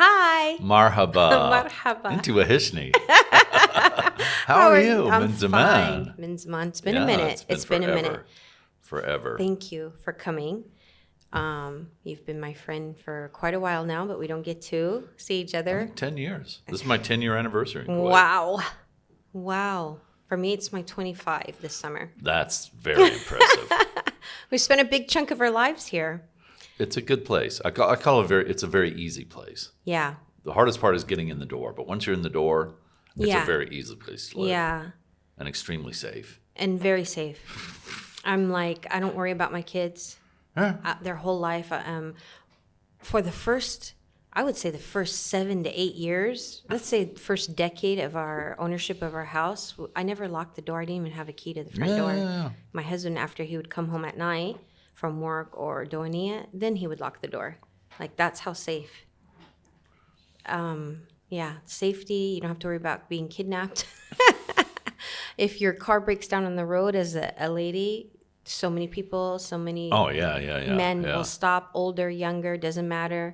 Hi. Marhaba. Marhaba. Into a Hishni. How are you? I'm Min zaman. fine. Min zaman. It's been a minute. It's been a minute. Forever. Thank you for coming. You've been my friend for quite a while now, but we don't get to see each other. 10 years. This is my 10-year anniversary in Kuwait. Wow. For me, it's my 25 this summer. That's very impressive. We spent a big chunk of our lives here. It's a good place. I call it it's a very easy place. Yeah. The hardest part is getting in the door, but once you're in the door, it's a very easy place to live. Yeah. And extremely safe. And very safe. I'm like, I don't worry about my kids. Their whole life. For the first, I would say the first 7 to 8 years, let's say the first decade of our ownership of our house, I never locked the door. I didn't even have a key to the front door. Yeah. My husband, after he would come home at night from work or doing, then he would lock the door. Like, that's how safe. Safety. You don't have to worry about being kidnapped. If your car breaks down on the road as a lady, so many people, so many men will stop, older, younger, doesn't matter.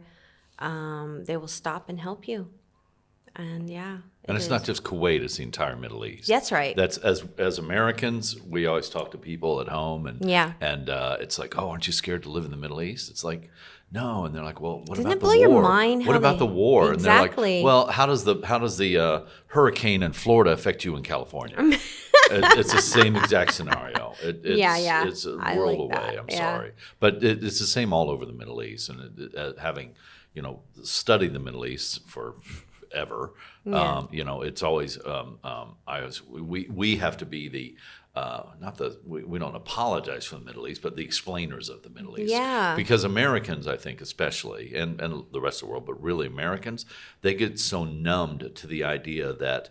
They will stop and help you. And it's not just Kuwait, it's the entire Middle East. That's right. That's as Americans, we always talk to people at home and it's like, oh, aren't you scared to live in the Middle East? It's like, no, and they're like, well, what Doesn't about it blow the war? your mind? What about the war? Exactly. And they're like, well, how does the hurricane in Florida affect you in California? It's the same exact scenario. It's a world away. I'm sorry, but it's the same all over the Middle East. And having studied the Middle East forever, it's always we have to be the. We don't apologize for the Middle East, but the explainers of the Middle East. Yeah. Because Americans, I think especially, and the rest of the world, but really Americans, they get so numbed to the idea that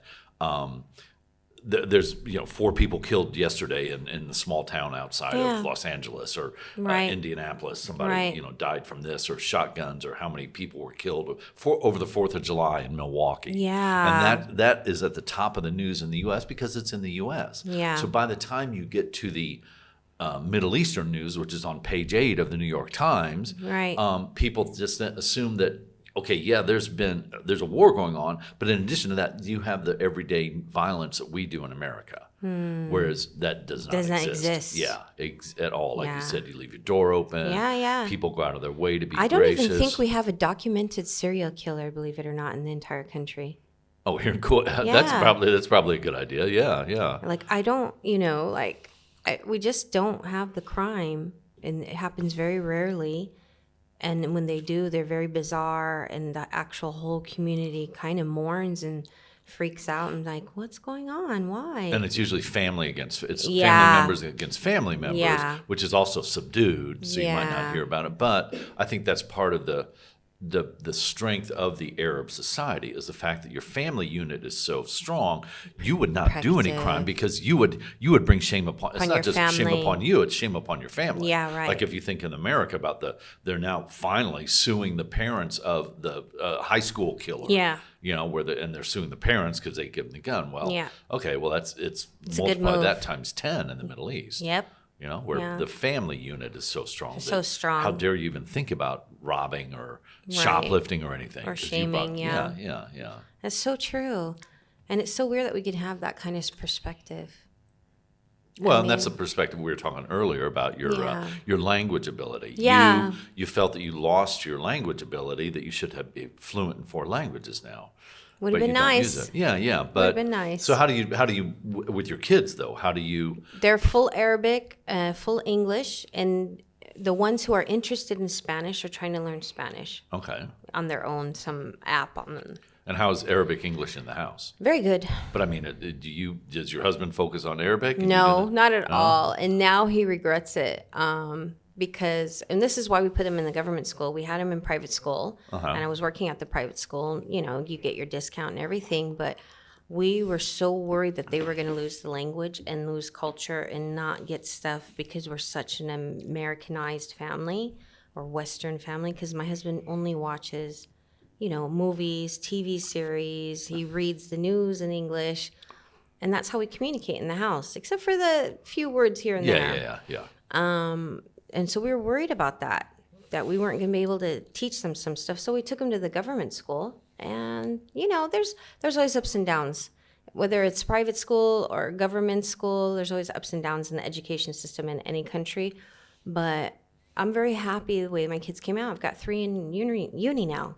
there's 4 people killed yesterday in the small town outside of Los Angeles or Indianapolis. Somebody died from this, or shotguns, or how many people were killed over the 4th of July in Milwaukee. Yeah. And that is at the top of the news in the U.S. because it's in the U.S. Yeah. So by the time you get to the Middle Eastern news, which is on page 8 of the New York Times, people just assume that, okay, there's a war going on, but in addition to that, you have the everyday violence that we do in America, whereas that does not exist. Yeah, at all. Like you said, you leave your door open. Yeah. People go out of their way to be gracious. I don't even think we have a documented serial killer, believe it or not, in the entire country. Oh, here in Kuwait, that's probably a good idea. Yeah. Like, I don't, we just don't have the crime, and it happens very rarely. And when they do, they're very bizarre, and the actual whole community kind of mourns and freaks out and like, what's going on? Why? And it's usually family members against family members, which is also subdued, so you might not hear about it. But I think that's part of the strength of the Arab society is the fact that your family unit is so strong. You would not do any crime because you would bring shame upon. It's not just shame upon you; it's shame upon your family. Yeah, right. Like if you think in America about they're now finally suing the parents of the high school killer. Yeah. And they're suing the parents because they give them the gun. Well, okay, well it's multiply that times 10 in the Middle East. Yep. Where the family unit is so strong. So strong. How dare you even think about robbing or shoplifting or anything? Or shaming, Yeah. That's so true. And it's so weird that we could have that kind of perspective. Well, and that's the perspective we were talking earlier about your language ability. Yeah. You felt that you lost your language ability, that you should have been fluent in 4 languages now. Would have been nice. Yeah. But would have been nice. So how do you with your kids though? How do you? They're full Arabic, full English, and the ones who are interested in Spanish are trying to learn Spanish. Okay. On their own, some app on them. And how is Arabic English in the house? Very good. But I mean, does your husband focus on Arabic? No, not at all. And now he regrets it. Because, and this is why we put him in the government school. We had him in private school, and I was working at the private school. You get your discount and everything, but we were so worried that they were going to lose the language and lose culture and not get stuff because we're such an Americanized family or Western family. Because my husband only watches, movies, TV series. He reads the news in English, and that's how we communicate in the house, except for the few words here and there. Yeah. And so we were worried about that that we weren't going to be able to teach them some stuff. So we took them to the government school. And, there's always ups and downs. Whether it's private school or government school, there's always ups and downs in the education system in any country. But I'm very happy the way my kids came out. I've got 3 in uni now,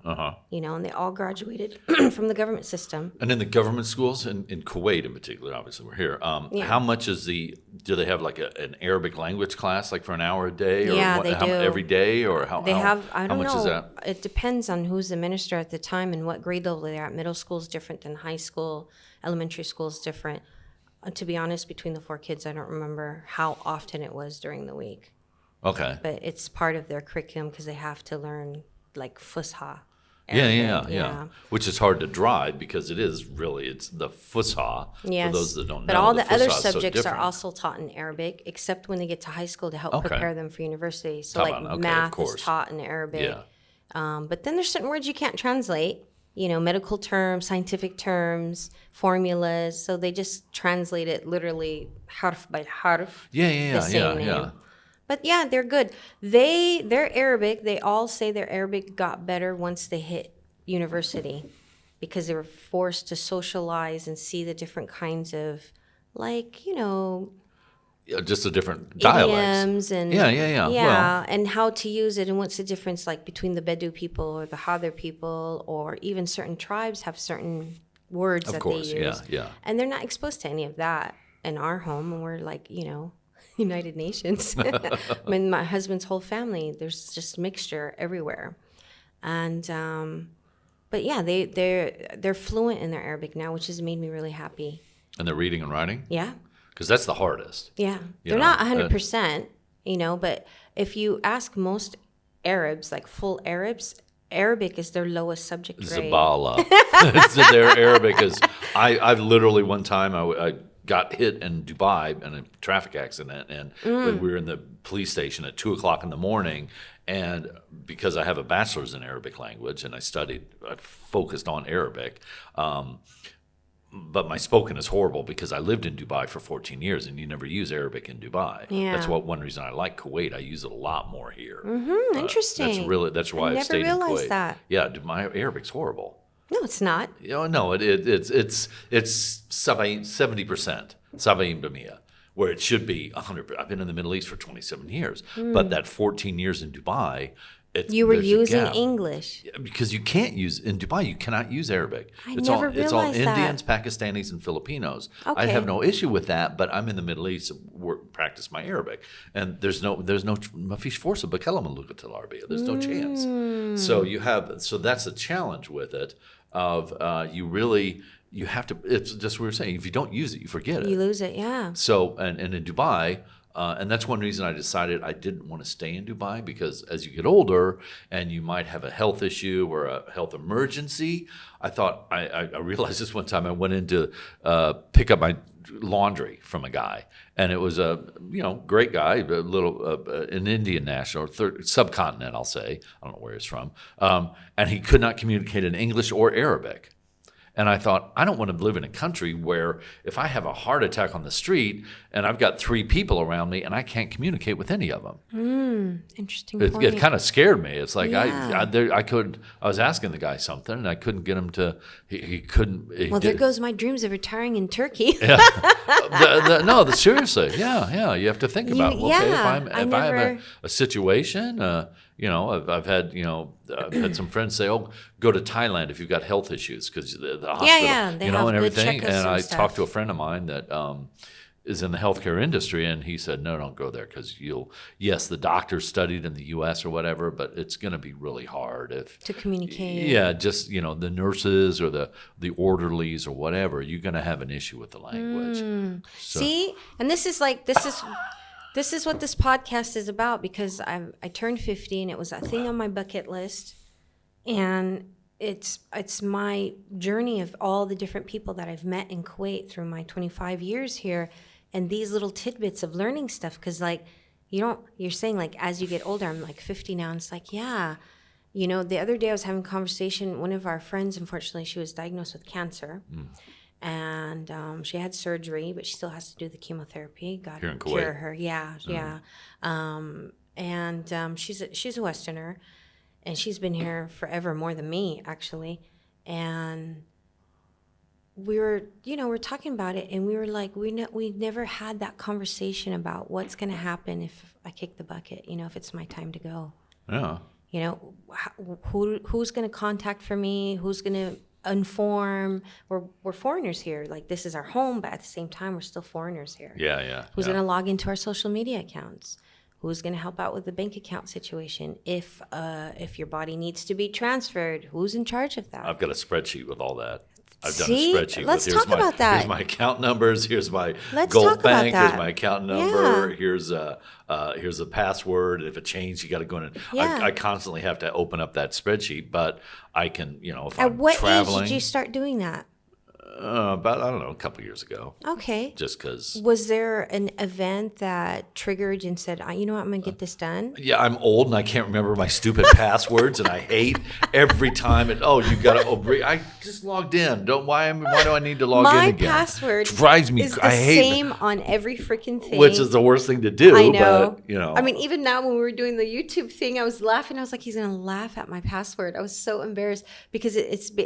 and they all graduated from the government system. And in the government schools, in Kuwait in particular, obviously we're here, how much do they have like an Arabic language class, like for an hour a day? Or they do. Every day? Or how much know. Is that? It depends on who's the minister at the time and what grade level they're at. Middle school is different than high school. Elementary school is different. To be honest, between the 4 kids, I don't remember how often it was during the week. Okay. But it's part of their curriculum because they have to learn like Fusha. Yeah. Which is hard to drive because it's the Fusha. Yes. For those that don't know. But all the other subjects are also taught in Arabic, except when they get to high school to help prepare them for university. So math is taught in Arabic. Yeah. But then there's certain words you can't translate. Medical terms, scientific terms, formulas. So they just translate it literally harf by harf. Yeah. But yeah, they're good. They're Arabic. They all say their Arabic got better once they hit university because they were forced to socialize and see the different kinds of, just the different dialects. Idioms and and how to use it and what's the difference like between the Bedou people or the Hadar people or even certain tribes have certain words they use. And they're not exposed to any of that in our home, and we're like, United Nations. I mean, my husband's whole family, there's just mixture everywhere. And but yeah, they're fluent in their Arabic now, which has made me really happy. And they're reading and writing? Yeah. Because that's the hardest. Yeah. They're not 100%, but if you ask most Arabs, like full Arabs, Arabic is their lowest subject grade. Zabala. Their Arabic is, I've literally one time, I got hit in Dubai in a traffic accident, and when we were in the police station at 2:00 in the morning, and because I have a bachelor's in Arabic language and I focused on Arabic, but my spoken is horrible because I lived in Dubai for 14 years and you never use Arabic in Dubai. Yeah. That's one reason I like Kuwait. I use it a lot more here. Interesting. That's why I stayed in Kuwait. Never realized that. Yeah, my Arabic's horrible. No, it's not. No, it's 70%, 70%, where it should be 100%. I've been in the Middle East for 27 years, but that 14 years in Dubai, you were using English. Because you can't use, in Dubai, you cannot use Arabic. It's all Indians, Pakistanis, and Filipinos. Okay. I have no issue with that, but I'm in the Middle East, practice my Arabic. And there's no mafish force of bakalam lugat al-Arabia. There's no chance. So that's the challenge with it. You have to, it's just what we were saying, if you don't use it, you forget it. You lose it, yeah. So, and in Dubai, and that's one reason I decided I didn't want to stay in Dubai, because as you get older and you might have a health issue or a health emergency, I thought, I realized this one time I went in to pick up my laundry from a guy, and it was a great guy, an Indian national, subcontinent, I'll say, I don't know where he's from, and he could not communicate in English or Arabic. And I thought, I don't want to live in a country where if I have a heart attack on the street and I've got 3 people around me and I can't communicate with any of them. Interesting point. It kind of scared me. It's like I was asking the guy something and I couldn't get him to. He couldn't. There goes my dreams of retiring in Turkey. Seriously, yeah. You have to think about if I have a situation. I've had some friends say, "Oh, go to Thailand if you've got health issues because the hospital, and everything." And I talked to a friend of mine that is in the healthcare industry, and he said, "No, don't go there because the doctors studied in the U.S. or whatever, but it's going to be really hard to communicate." Yeah, just the nurses or the orderlies or whatever, you're going to have an issue with the language. So. See, and this is what this podcast is about, because I turned 50 and it was a thing on my bucket list, and it's my journey of all the different people that I've met in Kuwait through my 25 years here, and these little tidbits of learning stuff, because you're saying like as you get older, I'm like 50 now, and it's like the other day I was having a conversation, one of our friends, unfortunately she was diagnosed with cancer. And she had surgery, but she still has to do the chemotherapy. God here in Kuwait. cure her. Yeah. and she's a Westerner, and she's been here forever, more than me actually, and we're talking about it, and we were like, we never had that conversation about what's going to happen if I kick the bucket, if it's my time to go. Yeah. Who's going to contact for me? Who's going to inform? We're foreigners here. Like, this is our home, but at the same time, we're still foreigners here. Yeah. Who's going to log into our social media accounts? Who's going to help out with the bank account situation? If your body needs to be transferred, who's in charge of that? I've got a spreadsheet with all that. I've done See? a spreadsheet. Let's talk about that. Here's my account numbers. Here's my Let's Gold talk about Bank. that. Here's my account number. Yeah. Here's a password. If it changed, you got to go in. Yeah. I constantly have to open up that spreadsheet, but I can, if At I'm what traveling. age did you start doing that? About, I don't know, a couple of years ago. Okay. Just because. Was there an event that triggered and said, you know what, I'm going to get this done? Yeah, I'm old and I can't remember my stupid passwords, and I hate every time you got to. I just logged in. Why do I need to log in again? My password drives me. is the same on every freaking thing. Which is the worst thing to do. I know. But, I mean, even now when we were doing the YouTube thing, I was laughing. I was like, he's going to laugh at my password. I was so embarrassed because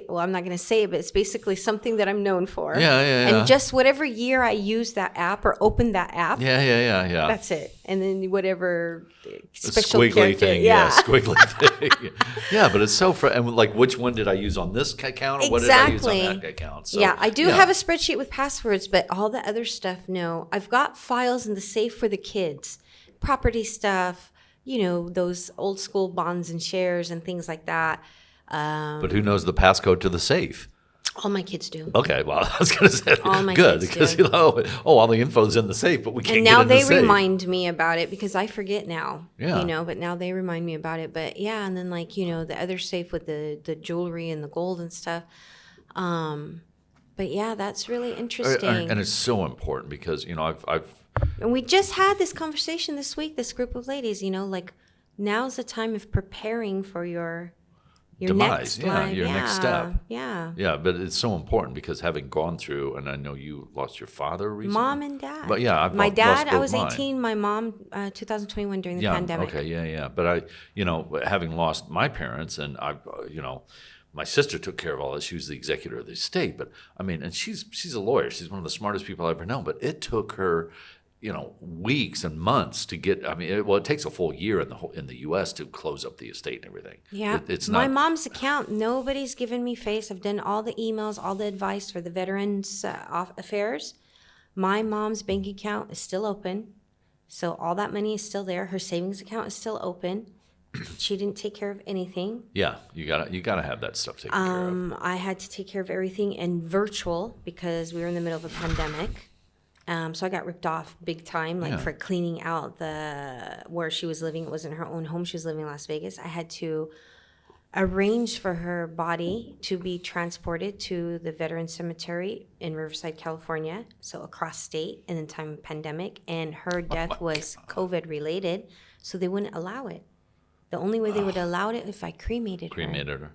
I'm not going to say it, but it's basically something that I'm known for. Yeah. And just whatever year I use that app or open that app. Yeah. That's it. And then whatever special squiggly character. thing. Yeah, squiggly thing. Yeah, but it's so and like, which one did I use on this account, or what did I use on that account? So, I do have a spreadsheet with passwords, but all the other stuff, no. I've got files in the safe for the kids, property stuff, those old school bonds and shares and things like that. But who knows the passcode to the safe? All my kids do. Okay, well, I was going to say all my good kids because all the info's in the safe, but we can't. And now get in the they safe. remind me about it because I forget now. Yeah. But now they remind me about it. But yeah, and then the other safe with the jewelry and the gold and stuff. But yeah, that's really interesting. And it's so important because I've. And we just had this conversation this week. This group of ladies, now's the time of preparing for your demise, next life. Your next step. Yeah, but it's so important because having gone through, and I know you lost your father recently. Mom and dad. But yeah, my dad, I was mine. 18. My mom, 2021 during the pandemic. Okay, yeah. But I, having lost my parents, and I, my sister took care of all this. She was the executor of the estate. But I mean, and she's a lawyer. She's one of the smartest people I've ever known. But it took her, weeks and months to get. I mean, it takes a full year in the U.S. to close up the estate and everything. Yeah, it's my not, mom's account. Nobody's given me face. I've done all the emails, all the advice for the veterans affairs. My mom's bank account is still open, so all that money is still there. Her savings account is still open. She didn't take care of anything. Yeah, you gotta have that stuff taken care of. I had to take care of everything in virtual because we were in the middle of a pandemic. So I got ripped off big time, for cleaning out where she was living. It wasn't her own home. She was living in Las Vegas. I had to arrange for her body to be transported to the Veteran Cemetery in Riverside, California. So across state in the time of pandemic. And her death was COVID related. So they wouldn't allow it. The only way they would allow it if I cremated her.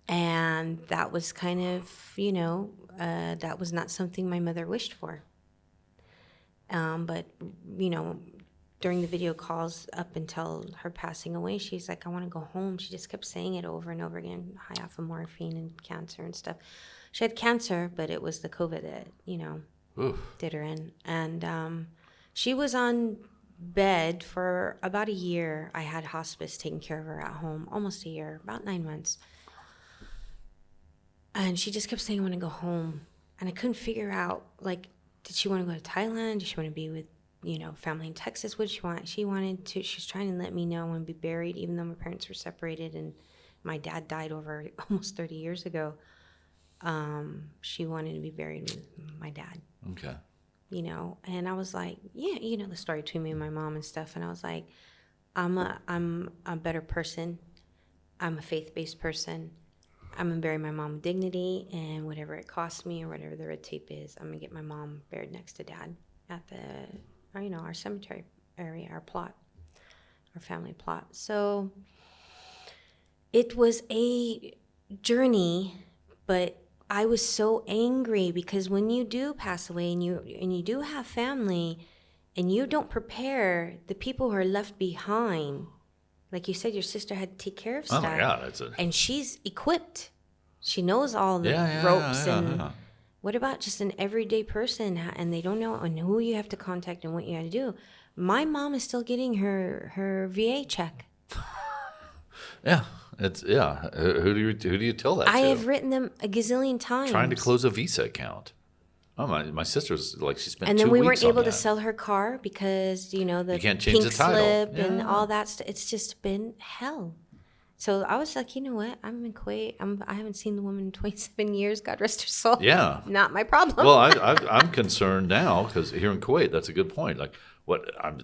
And that was kind of, that was not something my mother wished for. But, during the video calls up until her passing away, she's like, I want to go home. She just kept saying it over and over again, high off of morphine and cancer and stuff. She had cancer, but it was the COVID that, did her in. And she was on bed for about a year. I had hospice taking care of her at home, almost a year, about 9 months. And she just kept saying, I want to go home. And I couldn't figure out, did she want to go to Thailand? Did she want to be with, family in Texas? What did she want? She was trying to let me know I want to be buried, even though my parents were separated and my dad died over almost 30 years ago. She wanted to be buried with my dad. Okay. And I was like, yeah, the story between me and my mom and stuff. And I was like, I'm a better person. I'm a faith-based person. I'm going to bury my mom with dignity, and whatever it costs me or whatever the red tape is, I'm going to get my mom buried next to dad at our cemetery area, our plot, our family plot. So it was a journey, but I was so angry because when you do pass away and you do have family, and you don't prepare the people who are left behind. Like you said, your sister had to take care of stuff. Oh my God, and she's equipped. She knows all the ropes and. What about just an everyday person and they don't know who you have to contact and what you have to do? My mom is still getting her VA check. Yeah, Who do you tell that to? I have written them a gazillion times. Trying to close a Visa account. Oh, my sister's like she spent 2 weeks on that. And then we weren't able to sell her car because the you can't change pink the title. slip and all that stuff. It's just been hell. So I was like, you know what? I'm in Kuwait. I haven't seen the woman in 27 years. God rest her soul. Yeah. Not my problem. Well, I'm concerned now because here in Kuwait, that's a good point. Like I'm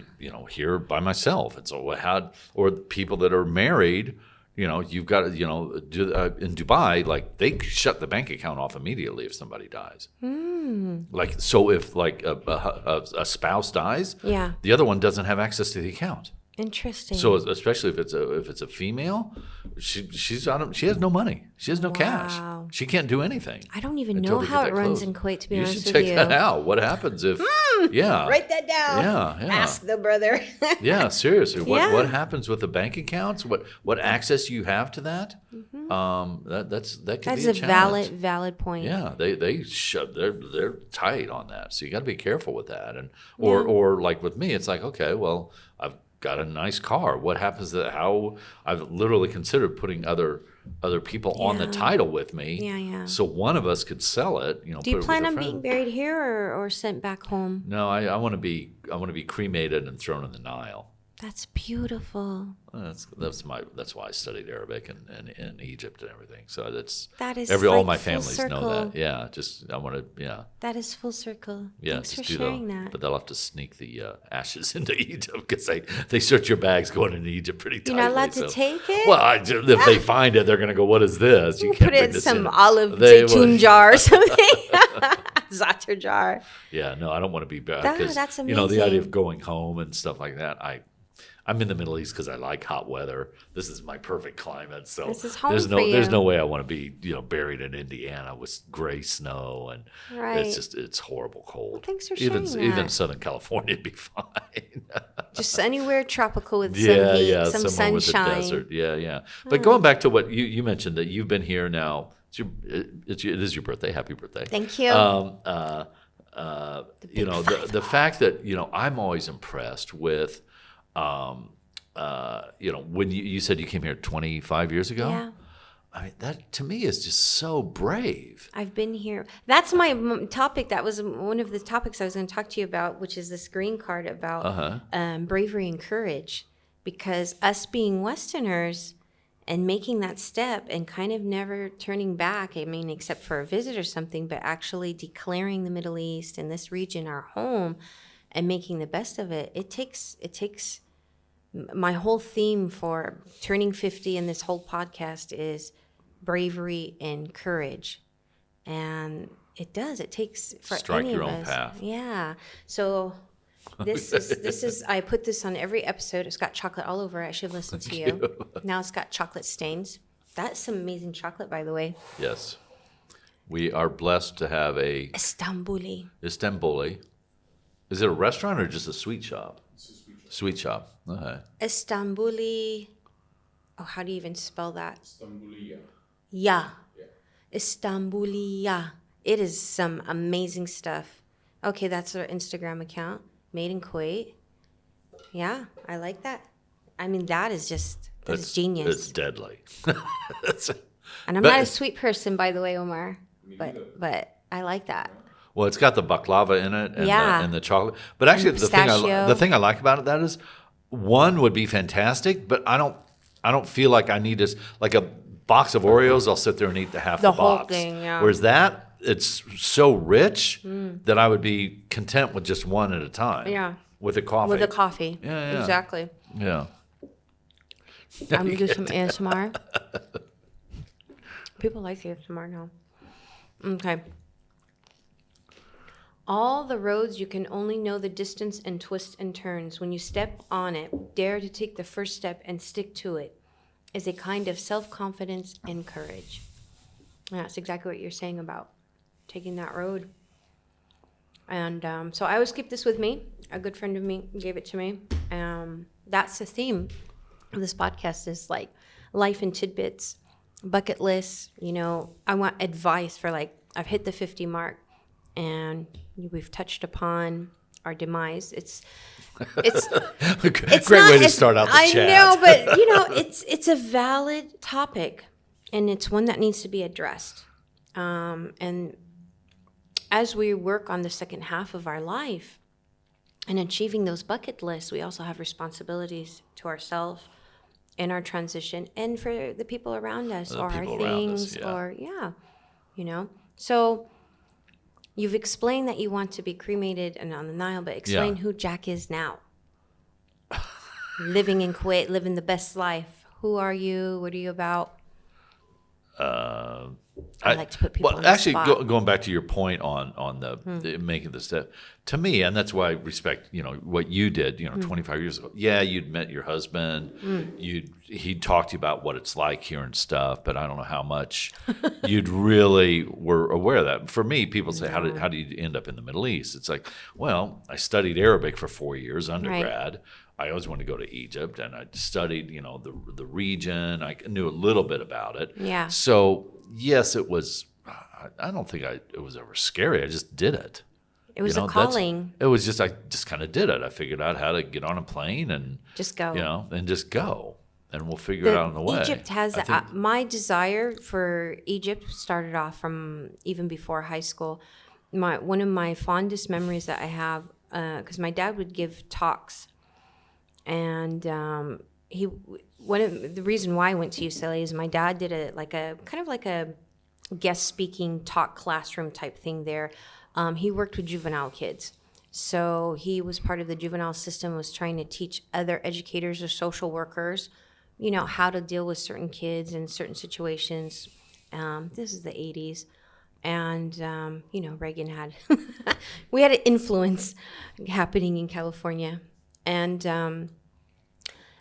here by myself. And so or people that are married, you've got to, in Dubai, like they shut the bank account off immediately if somebody dies. Like, so if like a spouse dies, the other one doesn't have access to the account. Interesting. So especially if it's a female, she has no money. She has no cash. She can't do anything. I don't even know how it runs in Kuwait, to be honest with you. You should check that out. What happens if write that down. Yeah. Ask the brother. Yeah, seriously. What happens with the bank accounts? What access you have to that? That can be a challenge. valid point. Yeah, they're tight on that. So you got to be careful with that. And or like with me, it's like, okay, well, I've got a nice car. What happens to how I've literally considered putting other people on the title with me. Yeah. So one of us could sell it. Do you plan on being buried here or sent back home? No, I want to be cremated and thrown in the Nile. That's beautiful. That's why I studied Arabic and in Egypt and everything. So that is all my families know that. Yeah, I want to. Yeah. That is full circle. Yeah, thanks for sharing that. But they'll have to sneak the ashes into Egypt because they search your bags going into Egypt pretty tightly. You're not allowed to take it. Well, if they find it, they're going to go, "What is this?" You can't put it in some olive zaytun jar or something. Za'atar jar. Yeah, no, I don't want to be back. That's amazing. The idea of going home and stuff like that. I'm in the Middle East because I like hot weather. This is my perfect climate. So this is home there's no way I want to be buried in Indiana with gray snow and it's horrible cold. Well, thanks for sharing that. Even Southern California would be fine. Just ananywhere tropical with some heat, some sunshine. With the desert. Yeah. But going back to what you mentioned that you've been here now. It is your birthday. Happy birthday. Thank you. The fact that I'm always impressed with. When you said you came here 25 years ago, I mean, that to me is just so brave. I've been here. That's my topic. That was one of the topics I was going to talk to you about, which is this green card about bravery and courage. Because us being Westerners and making that step and kind of never turning back, I mean, except for a visit or something, but actually declaring the Middle East and this region our home and making the best of it, it takes my whole theme for turning 50 and this whole podcast is bravery and courage. And it takes for strike any your of own us. path. Yeah. So this is I put this on every episode. It's got chocolate all over it. I should listen to you. Now it's got chocolate stains. That's some amazing chocolate, by the way. Yes. We are blessed to have a Istanbuli. Is it a restaurant or just a sweet shop? It's a sweet shop. Okay. Istanbuli. Oh, how do you even spell that? Istanbuliya. Yeah. Istanbuliya. It is some amazing stuff. Okay, that's our Instagram account. Made in Kuwait. Yeah, I like that. I mean, that is genius. It's deadly. And I'm not a sweet person, by the way, Omar. But I like that. Well, it's got the baklava in it and the chocolate. But actually, the thing I like about it that is, one would be fantastic, but I don't feel like I need this like a box of Oreos. I'll sit there and eat half the whole box. Thing, yeah. Whereas that, it's so rich that I would be content with just one at a time. Yeah. With a coffee. With a coffee. Yeah. Exactly. Yeah. I'm gonna do some ASMR. People like ASMR now. Okay. All the roads you can only know the distance and twists and turns. When you step on it, dare to take the first step and stick to it, is a kind of self-confidence and courage. And that's exactly what you're saying about taking that road. And so I always keep this with me. A good friend of me gave it to me. That's the theme of this podcast, is like life in tidbits, bucket lists. You know, I want advice for, like, I've hit the 50 mark and we've touched upon our demise. It's great way to start out the chat. I know, but you know, it's a valid topic, and it's one that needs to be addressed. And as we work on the second half of our life and achieving those bucket lists, we also have responsibilities to ourselves in our transition and for the people around us, or our things, or you know. So you've explained that you want to be cremated and on the Nile, but explain who Jack is now. Living in Kuwait, living the best life. Who are you? What are you about? I like to put people on the spot. Going back to your point on the making the step, to me, and that's why I respect, you know, what you did, you know, 25 years ago. Yeah, you'd met your husband. He'd talked to you about what it's like here and stuff, but I don't know how much you'd really were aware of that. For me, people say, how do you end up in the Middle East? It's like, well, I studied Arabic for 4 years, undergrad. Right. I always wanted to go to Egypt, and I studied, you know, the region. I knew a little bit about it. Yeah. So yes, it was. I don't think it was ever scary. I just did it. It was a calling. It was just, I just kind of did it. I figured out how to get on a plane and just go. You know, and just go, and we'll figure it out on the way. Egypt has my desire for Egypt started off from even before high school. One of my fondest memories that I have, because my dad would give talks. And one of the reason why I went to UCLA is my dad did a kind of like a guest speaking talk classroom type thing there. He worked with juvenile kids, so he was part of the juvenile system. Was trying to teach other educators or social workers, you know, how to deal with certain kids in certain situations. This is the 80s. And, you know, Reagan we had an influence happening in California. And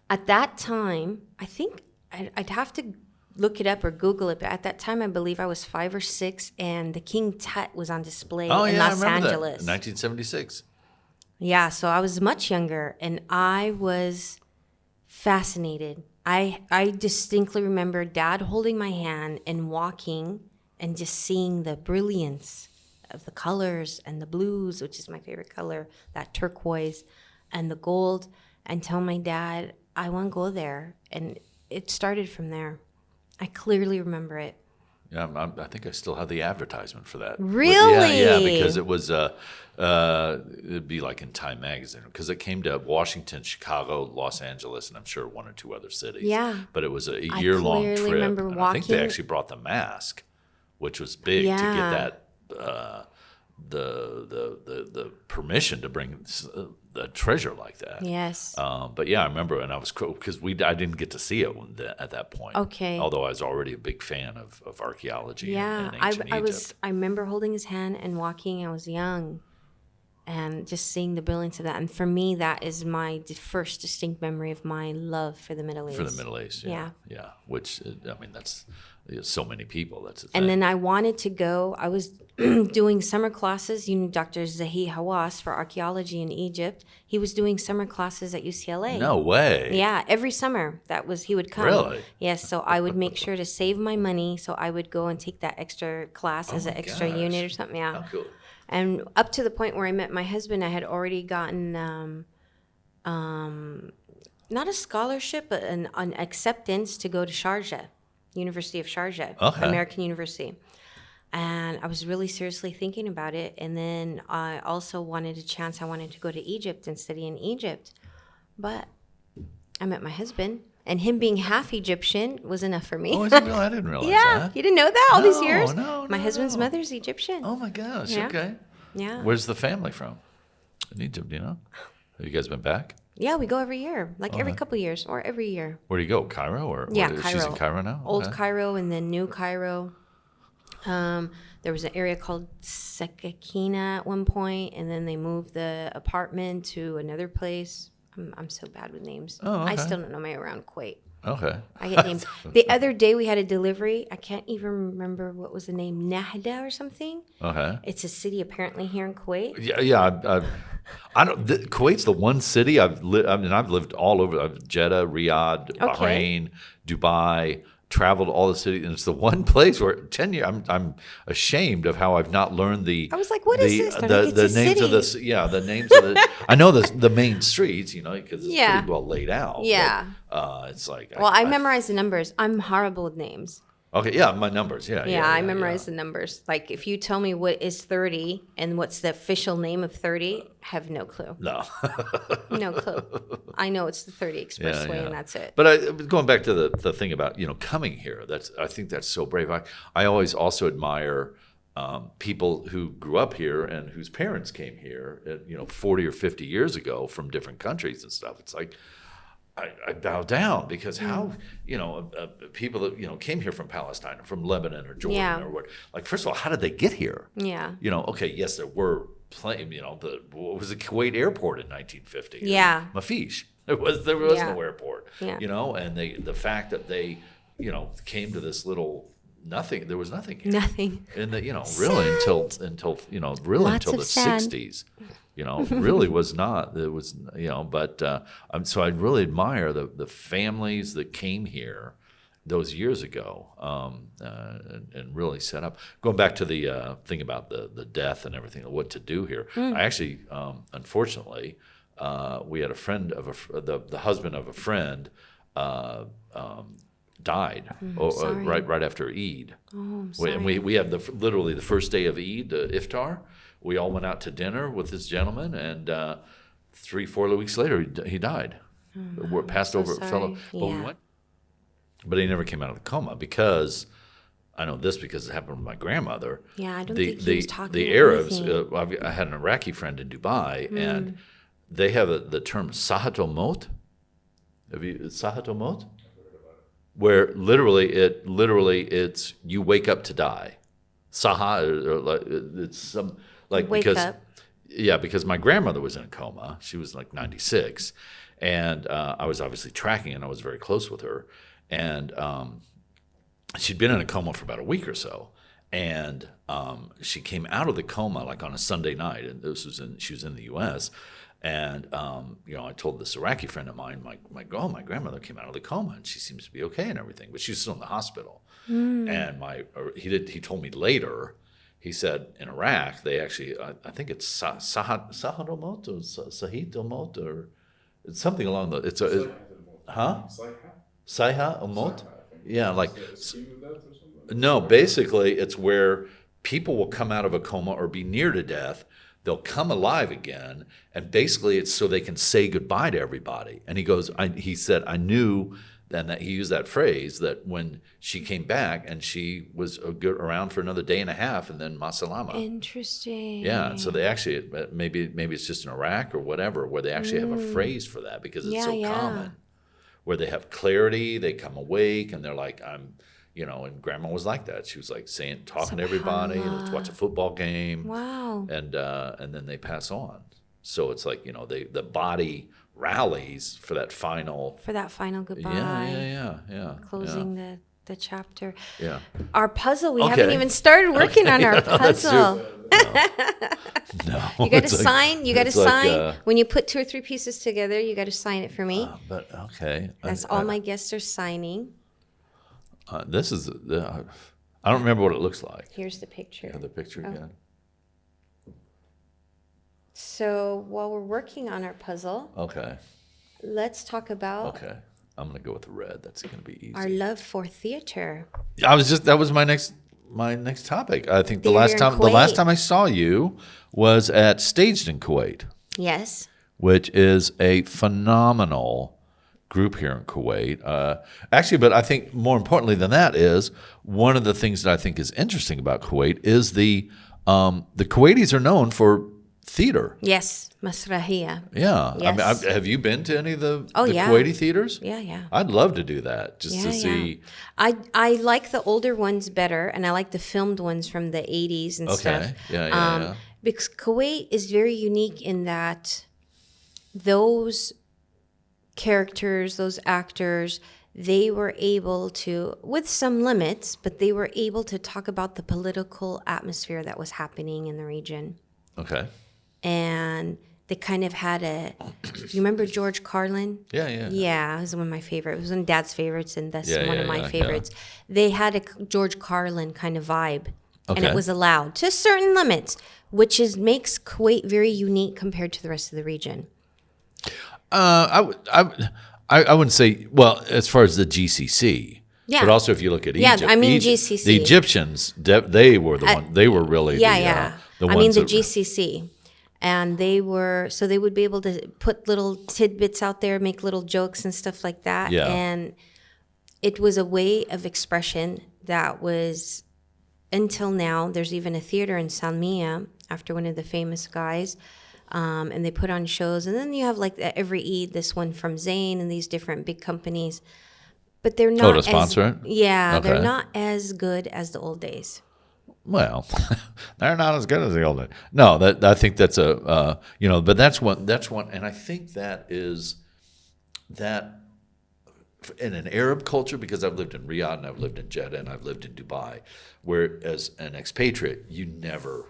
at that time, I think I'd have to look it up or Google it, but at that time, I believe I was 5 or 6, and the King Tut was on display in Los Angeles. That. 1976. Yeah, so I was much younger, and I was fascinated. I distinctly remember Dad holding my hand and walking and just seeing the brilliance of the colors and the blues, which is my favorite color, that turquoise, and the gold, and tell my dad, I want to go there. And it started from there. I clearly remember it. Yeah, I think I still have the advertisement for that. Really? Yeah, because it was, it'd be like in Time Magazine, because it came to Washington, Chicago, Los Angeles, and I'm sure 1 or 2 other cities. Yeah. But it was a year-long trip. Remember walking. I think they actually brought the mask, which was big to get that, the permission to bring a treasure like that. Yes. But yeah, I remember, and I was cool because I didn't get to see it at that point. Okay. Although I was already a big fan of archaeology. And ancient Egypt. I remember holding his hand and walking. I was young, and just seeing the brilliance of that. And for me, that is my first distinct memory of my love for the Middle East. For the Middle East, yeah. Which, I mean, that's so many people. That's the thing. And then I wanted to go. I was doing summer classes. You know, Dr. Zahi Hawass for archaeology in Egypt. He was doing summer classes at UCLA. No way. Yeah, every summer he would come. Really? Yes. So I would make sure to save my money, so I would go and take that extra class as an extra unit or something. Yeah. How cool. And up to the point where I met my husband, I had already gotten not a scholarship, but an acceptance to go to Sharjah, University of Sharjah, American University. And I was really seriously thinking about it. And then I also wanted to go to Egypt and study in Egypt. But I met my husband, and him being half Egyptian was enough for me. Oh, I didn't realize that. You didn't know that all these years? No. My husband's mother's Egyptian. Oh, my gosh. Yeah. Okay. Yeah. Where's the family from? In Egypt, do you know? Have you guys been back? Yeah, we go every year, every couple years or every year. Where do you go? Cairo? Cairo. She's in Cairo now? Old Cairo and then New Cairo. There was an area called Sekakina at one point, and then they moved the apartment to another place. I'm so bad with names. Oh, okay. I still don't know my way around Kuwait. Okay. I get names. The other day we had a delivery. I can't even remember what was the name, Nahda or something. Okay. It's a city apparently here in Kuwait. Yeah. I don't. Kuwait's the one city I've lived. I mean, I've lived all over. Jeddah, Riyadh, Bahrain, Dubai. Traveled all the cities, and it's the one place where 10 years. I'm ashamed of how I've not learned the. I was like, "What is this?" The names of the the names of the. I know the main streets, because it's pretty well laid out. Yeah. But, it's like. Well, I memorize the numbers. I'm horrible with names. Okay, yeah, my numbers, Yeah, I memorize the numbers. Like, if you tell me what is 30 and what's the official name of 30, I have no clue. No. No clue. I know it's the 30 Expressway, and that's it. But going back to the thing about, coming here, I think that's so brave. I always also admire people who grew up here and whose parents came here, 40 or 50 years ago from different countries and stuff. It's like, I bow down because how, people that, came here from Palestine or from Lebanon or Jordan or what, like, first of all, how did they get here? Yeah. Okay, yes, there were plenty, what was the Kuwait airport in 1950? Yeah. Mafish. There was no airport, and the fact that they, came to this little nothing, there was nothing here. Nothing. And really until really Lots until the sand. 60s. Really was not. It was, but so I really admire the families that came here those years ago and really set up. Going back to the thing about the death and everything, what to do here. I actually, unfortunately, we had a friend of the husband of a friend died right after Eid. Oh, I'm sorry. And we had literally the first day of Eid, iftar. We all went out to dinner with this gentleman, and 3-4 weeks later, he died. Passed over, fell. But he never came out of the coma because I know this because it happened with my grandmother. Yeah, I don't think he was talking the Arabs. I had an Iraqi friend in Dubai, and they have the term sahatul mot. Have you sahatul mot? Where literally it's you wake up to die. Saha, it's some. Like wake up. Yeah, because my grandmother was in a coma. She was like 96, and I was obviously tracking, and I was very close with her. And she'd been in a coma for about a week or so, and she came out of the coma like on a Sunday night, and she was in the U.S. And I told this Iraqi friend of mine, my grandmother came out of the coma, and she seems to be okay and everything, but she's still in the hospital. And he told me later. He said in Iraq, they actually, I think it's Sahadomot or Sahidomot or it's something along the, Saiha Omot? Yeah, like, no, basically it's where people will come out of a coma or be near to death. They'll come alive again. And basically it's so they can say goodbye to everybody. And he said, I knew then that he used that phrase that when she came back and she was around for another day and a half and then masalama. Interesting. Yeah, so they actually maybe it's just in Iraq or whatever where they actually have a phrase for that because it's so common. Where they have clarity, they come awake and they're like, I'm, and grandma was like that. She was like talking to everybody, let's watch a football game. Wow. And then they pass on. So it's like, the body rallies for that final goodbye. Yeah. Closing the chapter. Yeah. Our puzzle, we haven't even started working on our puzzle. No. You got to sign. You got to sign. When you put 2 or 3 pieces together, you got to sign it for me. But okay. That's all my guests are signing. This is, I don't remember what it looks like. Here's the picture. Yeah, the picture again. So while we're working on our puzzle, let's talk about. Okay, I'm gonna go with the red. That's gonna be easy. Our love for theater. That was my next topic. I think the last time I saw you was at Staged in Kuwait. Yes. Which is a phenomenal group here in Kuwait. Actually, but I think more importantly than that is one of the things that I think is interesting about Kuwait is the Kuwaitis are known for theater. Yes, Masrahiyya. Yeah. Yes. I mean, have you been to any of the Kuwaiti theaters? Yeah. I'd love to do that just to see. I like the older ones better, and I like the filmed ones from the 80s and stuff. Yeah. Because Kuwait is very unique in that those characters, those actors, they were able to, with some limits, but they were able to talk about the political atmosphere that was happening in the region. Okay. And they kind of had you remember George Carlin? Yeah. Yeah, it was one of my favorites. It was one of Dad's favorites, and that's one of my favorites. Yeah. They had a George Carlin kind of vibe, and Okay. it was allowed to certain limits, which makes Kuwait very unique compared to the rest of the region. I wouldn't say, well, as far as the GCC. Yeah. But also if you look at Egypt. Yeah, I mean Egypt, GCC. The Egyptians, they were the one. They were really the I mean ones the that, GCC. And they would be able to put little tidbits out there, make little jokes and stuff like that. Yeah. And it was a way of expression that was, until now, there's even a theater in Salmiya after one of the famous guys. And they put on shows. And then you have like every Eid, this one from Zayn and these different big companies. But they're not to sponsor it? Yeah, Okay. they're not as good as the old days. well, they're not as good as the old days. No, I think that's but that's one, and I think that is that in an Arab culture, because I've lived in Riyadh and I've lived in Jeddah and I've lived in Dubai, where as an expatriate, you never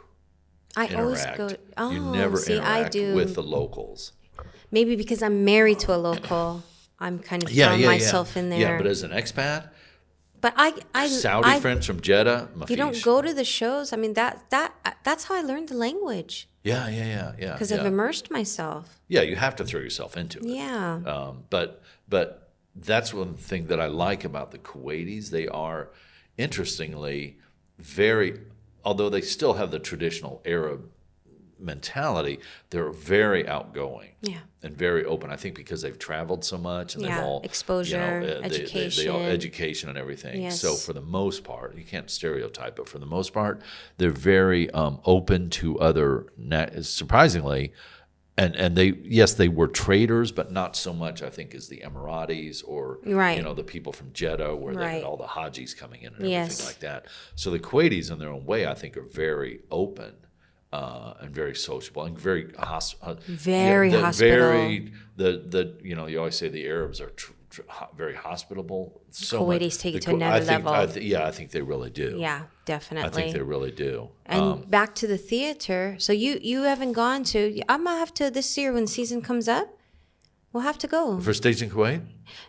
interact. You never interact with the locals. Maybe because I'm married to a local, I'm kind of throwing myself in there. Yeah, but as an expat, but Saudi friends from Jeddah, Mafish. You don't go to the shows. I mean, that's how I learned the language. Yeah. Because I've immersed myself. Yeah, you have to throw yourself into it. Yeah. But that's one thing that I like about the Kuwaitis. They are, interestingly, although they still have the traditional Arab mentality, they're very outgoing and very open. I think because they've traveled so much and they've all exposure, education, education and everything. Yes. So for the most part, you can't stereotype, but for the most part, they're very open to other. Surprisingly, and they were traders, but not so much, I think, as the Emiratis or the people from Jeddah, where they had all the Hajis coming in and everything like that. So the Kuwaitis, in their own way, I think, are very open. And very sociable and very hospitable. You always say the Arabs are very hospitable. Kuwaitis take it to another level. I think they really do. Yeah, definitely. I think they really do. And back to the theater. So you haven't gone to. I'm gonna have to this year when season comes up. We'll have to go for Stage in Kuwait.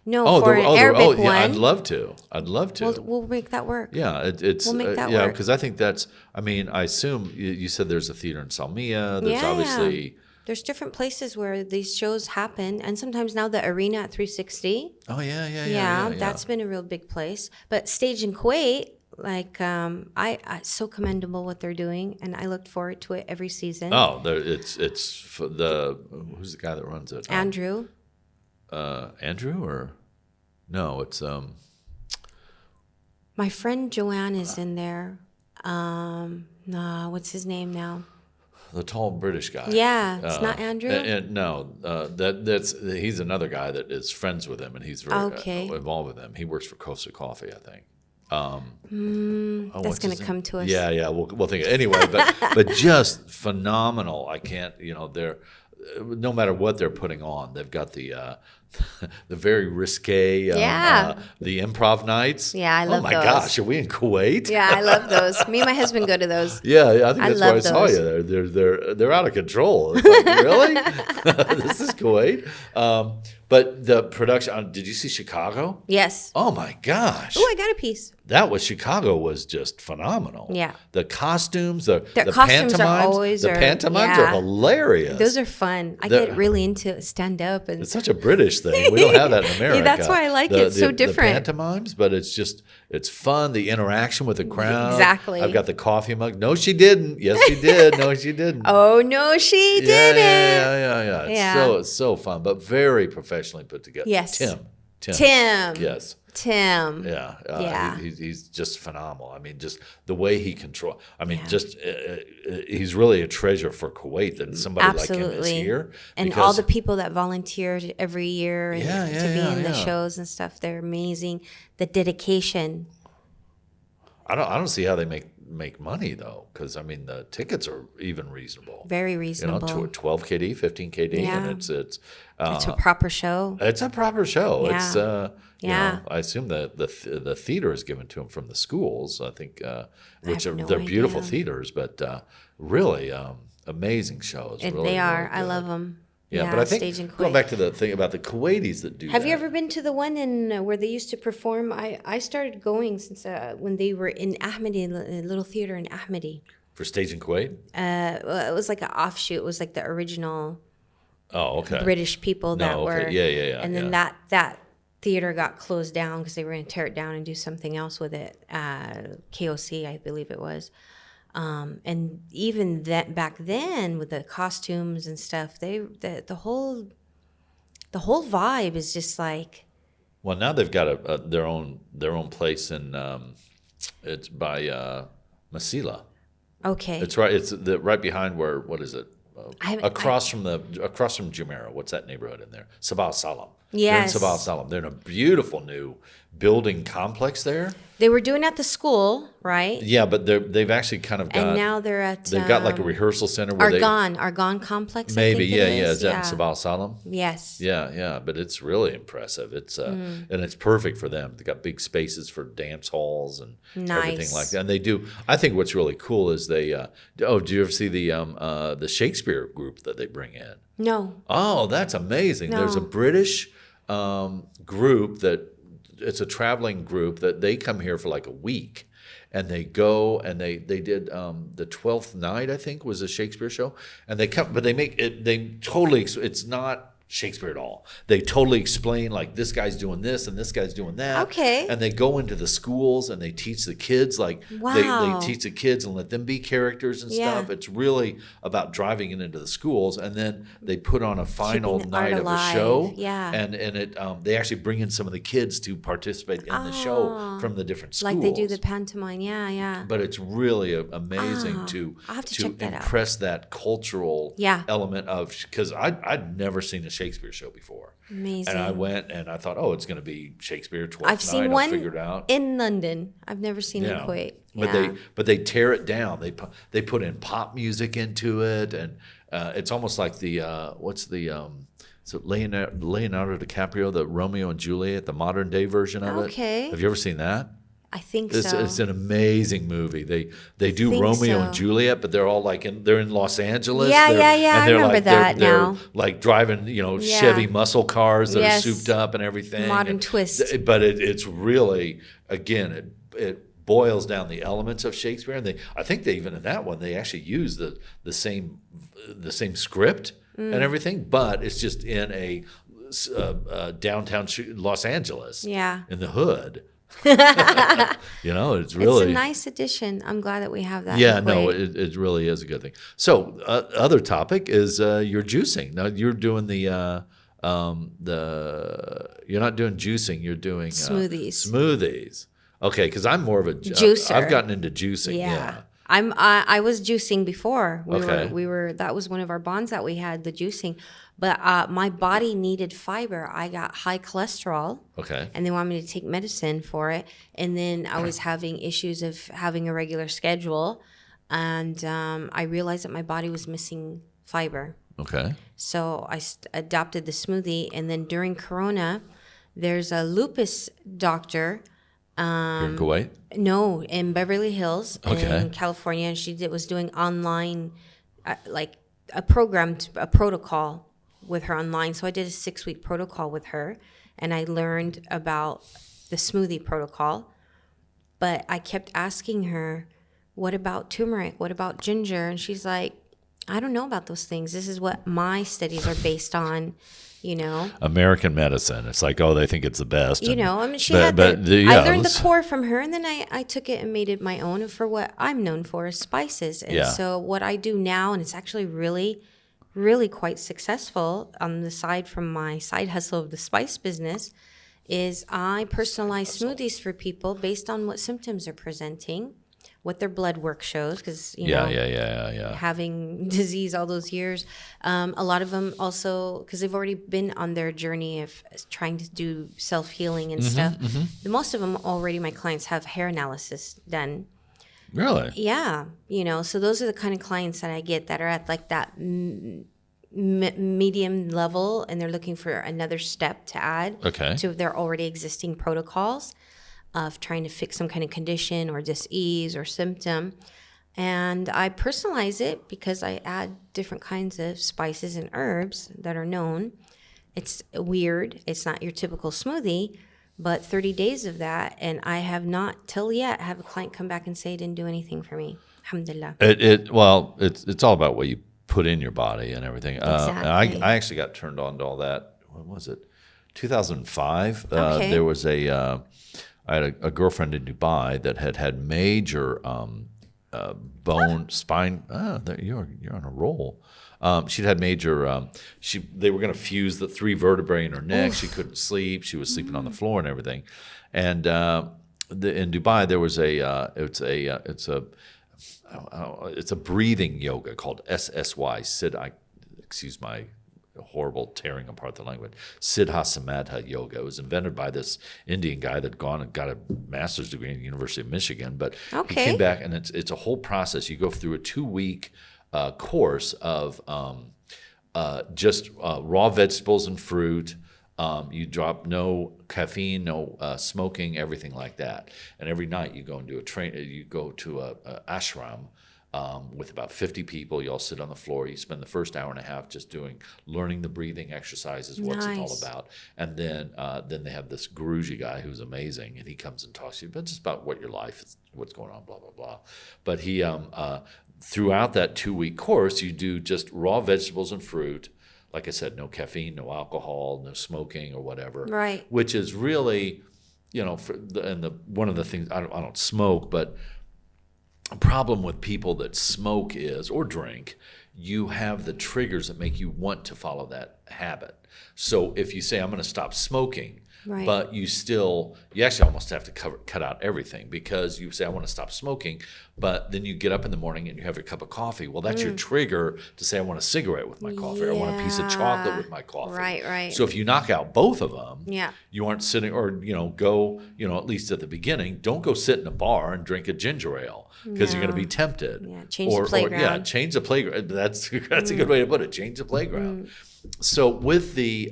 No, for an Arabic one. I'd love to. We'll make that work. Yeah, we'll make that work. Because I think that's. I mean, I assume you said there's a theater in Salmiya. There's obviously. There's different places where these shows happen, and sometimes now the arena at 360. Oh yeah. That's been a real big place. But Stage in Kuwait, like it's so commendable what they're doing, and I look forward to it every season. Oh, it's for who's the guy that runs it? Andrew. Andrew or no? It's my friend Joanne is in there. What's his name now? The tall British guy. Yeah, it's not Andrew. He's another guy that is friends with him, and he's very involved with him. He works for Costa Coffee, I think. That's going to come to us. Yeah. We'll think anyway, but just phenomenal. I can't. They're no matter what they're putting on, they've got the very risque, the improv nights. Yeah, I love those. Oh my gosh, are we in Kuwait? Yeah, I love those. Me and my husband go to those. Yeah, I think that's why I saw you there. They're out of control. It's like, really? This is Kuwait. But the production, did you see Chicago? Yes. Oh my gosh. Oh, I got a piece. Chicago was just phenomenal. Yeah. The costumes, the costumes pantomimes, are hilarious. Those are fun. I get really into stand up. And it's such a British thing. We don't have that in America. That's why I like it. It's so different. The pantomimes, but it's fun. The interaction with the crowd. Exactly. I've got the coffee mug. No, she didn't. Yes, she did. No, she didn't. Oh, no, she didn't. Yeah. It's so fun, but very professionally put together. Yes. Tim. Yes. Tim. Yeah. He's just phenomenal. I mean, just the way he controls. I mean, he's really a treasure for Kuwait that somebody like him is here. And all the people that volunteer every year to be in the shows and stuff, they're amazing. The dedication. I don't see how they make make money though, because I mean the tickets are even reasonable. Very reasonable. 12 KD, 15 KD, and it's it's a proper show. It's a proper show. Yeah. It's I assume that the theater is given to them from the schools. I think they're beautiful theaters, but really amazing shows. They really, are. really I love them. Yeah, but I think going back to the thing about the Kuwaitis that do. Have you ever been to the one in where they used to perform? I started going since when they were in Ahmadi, a little theater in Ahmadi. For stage in Kuwait? Well, it was like an offshoot. It was like the original. Oh, okay. British people that were. Yeah. And then that theater got closed down because they were going to tear it down and do something else with it. KOC, I believe it was. And even that back then with the costumes and stuff, the whole vibe is just like. Well, now they've got their own place in it's by Masila. Okay. It's right. It's right behind where. What is it? Across from Jumeirah. What's that neighborhood in there? Sabah Salam. Yes. They're in Sabah Salam. They're in a beautiful new building complex there. They were doing at the school, right? Yeah, but they've actually kind of got. And now they're at. They've got like a rehearsal center where Argonne complex. Maybe, I think Is that in Sabah Salam? Yes. Yeah. But it's really impressive. It's and it's perfect for them. They got big spaces for dance halls and everything like that. And they do. I think what's really cool is they. Do you ever see the Shakespeare group that they bring in? No. Oh, that's amazing. No. There's a British group that. It's a traveling group that they come here for like a week, and they go and they did the 12th Night, I think, was a Shakespeare show, and they come, but they make it. They totally. It's not Shakespeare at all. They totally explain like this guy's doing this and this guy's doing that. Okay. And they go into the schools and they teach the kids they teach the kids and let them be characters and stuff. It's really about driving it into the schools, and then they put on a final night of a show. Yeah. And they actually bring in some of the kids to participate in the show from the different schools. Like they do the pantomime. Yeah. But it's really amazing to impress that cultural element of, because I'd never seen a Shakespeare show before. Amazing. And I went and I thought, it's going to be Shakespeare 12th Night. I've seen one figured out. In London. I've never seen it in Kuwait. But they tear it down. They put in pop music into it, and it's almost like the so Leonardo DiCaprio, the Romeo and Juliet, the modern day version of it. Okay. Have you ever seen that? I think so. It's an amazing movie. They do Romeo and Juliet, but they're all they're in Los Angeles. Yeah. I remember that now. They're like driving, Chevy muscle cars that are souped up and everything. Modern twist. But it's really, again, it boils down the elements of Shakespeare. And I think they even in that one, they actually use the same script and everything, but it's just in a downtown Los Angeles. Yeah. In the hood. It's really. It's a nice addition. I'm glad that we have that. Yeah, no, it really is a good thing. So, other topic is your juicing. Now you're doing you're not doing juicing. You're doing smoothies. Okay, because I'm more of a juicer. I've gotten into juicing. Yeah. I was juicing before. We were that was one of our bonds that we had, the juicing. But my body needed fiber. I got high cholesterol. Okay. And they wanted me to take medicine for it. And then I was having issues of having a regular schedule. And I realized that my body was missing fiber. Okay. So I adopted the smoothie. And then during Corona, there's a lupus doctor. Here in Kuwait? No, in Beverly Hills in California. And she was doing online, like a protocol with her online. So I did a 6-week protocol with her, and I learned about the smoothie protocol. But I kept asking her, what about turmeric? What about ginger? And she's like, I don't know about those things. This is what my studies are based on, American medicine. It's like, they think it's the best. I learned the core from her, and then I took it and made it my own for what I'm known for is spices. And so what I do now, and it's actually really, really quite successful on the side from my side hustle of the spice business, is I personalize smoothies for people based on what symptoms are presenting, what their blood work shows, because having disease all those years, a lot of them also, because they've already been on their journey of trying to do self-healing and stuff. Most of them already, my clients, have hair analysis done. Really? Yeah. So those are the kind of clients that I get that are at like that medium level, and they're looking for another step to add to their already existing protocols of trying to fix some kind of condition or dis-ease or symptom. And I personalize it because I add different kinds of spices and herbs that are known. It's weird. It's not your typical smoothie, but 30 days of that, and I have not till yet have a client come back and say it didn't do anything for me. Alhamdulillah. It's all about what you put in your body and everything. Exactly. I actually got turned on to all that. When was it? 2005. Okay. There was I had a girlfriend in Dubai that had major bone, spine. You're on a roll. She'd had major. They were going to fuse the 3 vertebrae in her neck. She couldn't sleep. She was sleeping on the floor and everything. And in Dubai, there was it's a breathing yoga called SSY. Excuse my horrible tearing apart the language. Siddha Samatha yoga. It was invented by this Indian guy that had gone and got a master's degree at the University of Michigan. But he came back, and it's a whole process. You go through a 2-week course of just raw vegetables and fruit. You drop no caffeine, no smoking, everything like that. And every night you go and do you go to a ashram with about 50 people. You all sit on the floor. You spend the first hour and a half just learning the breathing exercises, what's it all about. And then they have this Guruji guy who's amazing, and he comes and talks to you, but just about what your life is, what's going on, blah, blah, blah. But he, throughout that 2-week course, you do just raw vegetables and fruit. Like I said, no caffeine, no alcohol, no smoking or whatever. Right. Which is really, one of the things, I don't smoke, but a problem with people that smoke or drink, you have the triggers that make you want to follow that habit. So if you say, I'm going to stop smoking, but you actually almost have to cut out everything, because you say, I want to stop smoking, but then you get up in the morning and you have your cup of coffee. Well, that's your trigger to say, I want a cigarette with my coffee, or I want a piece of chocolate with my coffee. Right. So if you knock out both of them, yeah, you aren't sitting, or, go, at least at the beginning, don't go sit in a bar and drink a ginger ale, because you're going to be tempted. Yeah, change the playground. Change the playground. That's a good way to put it. Change the playground. So with the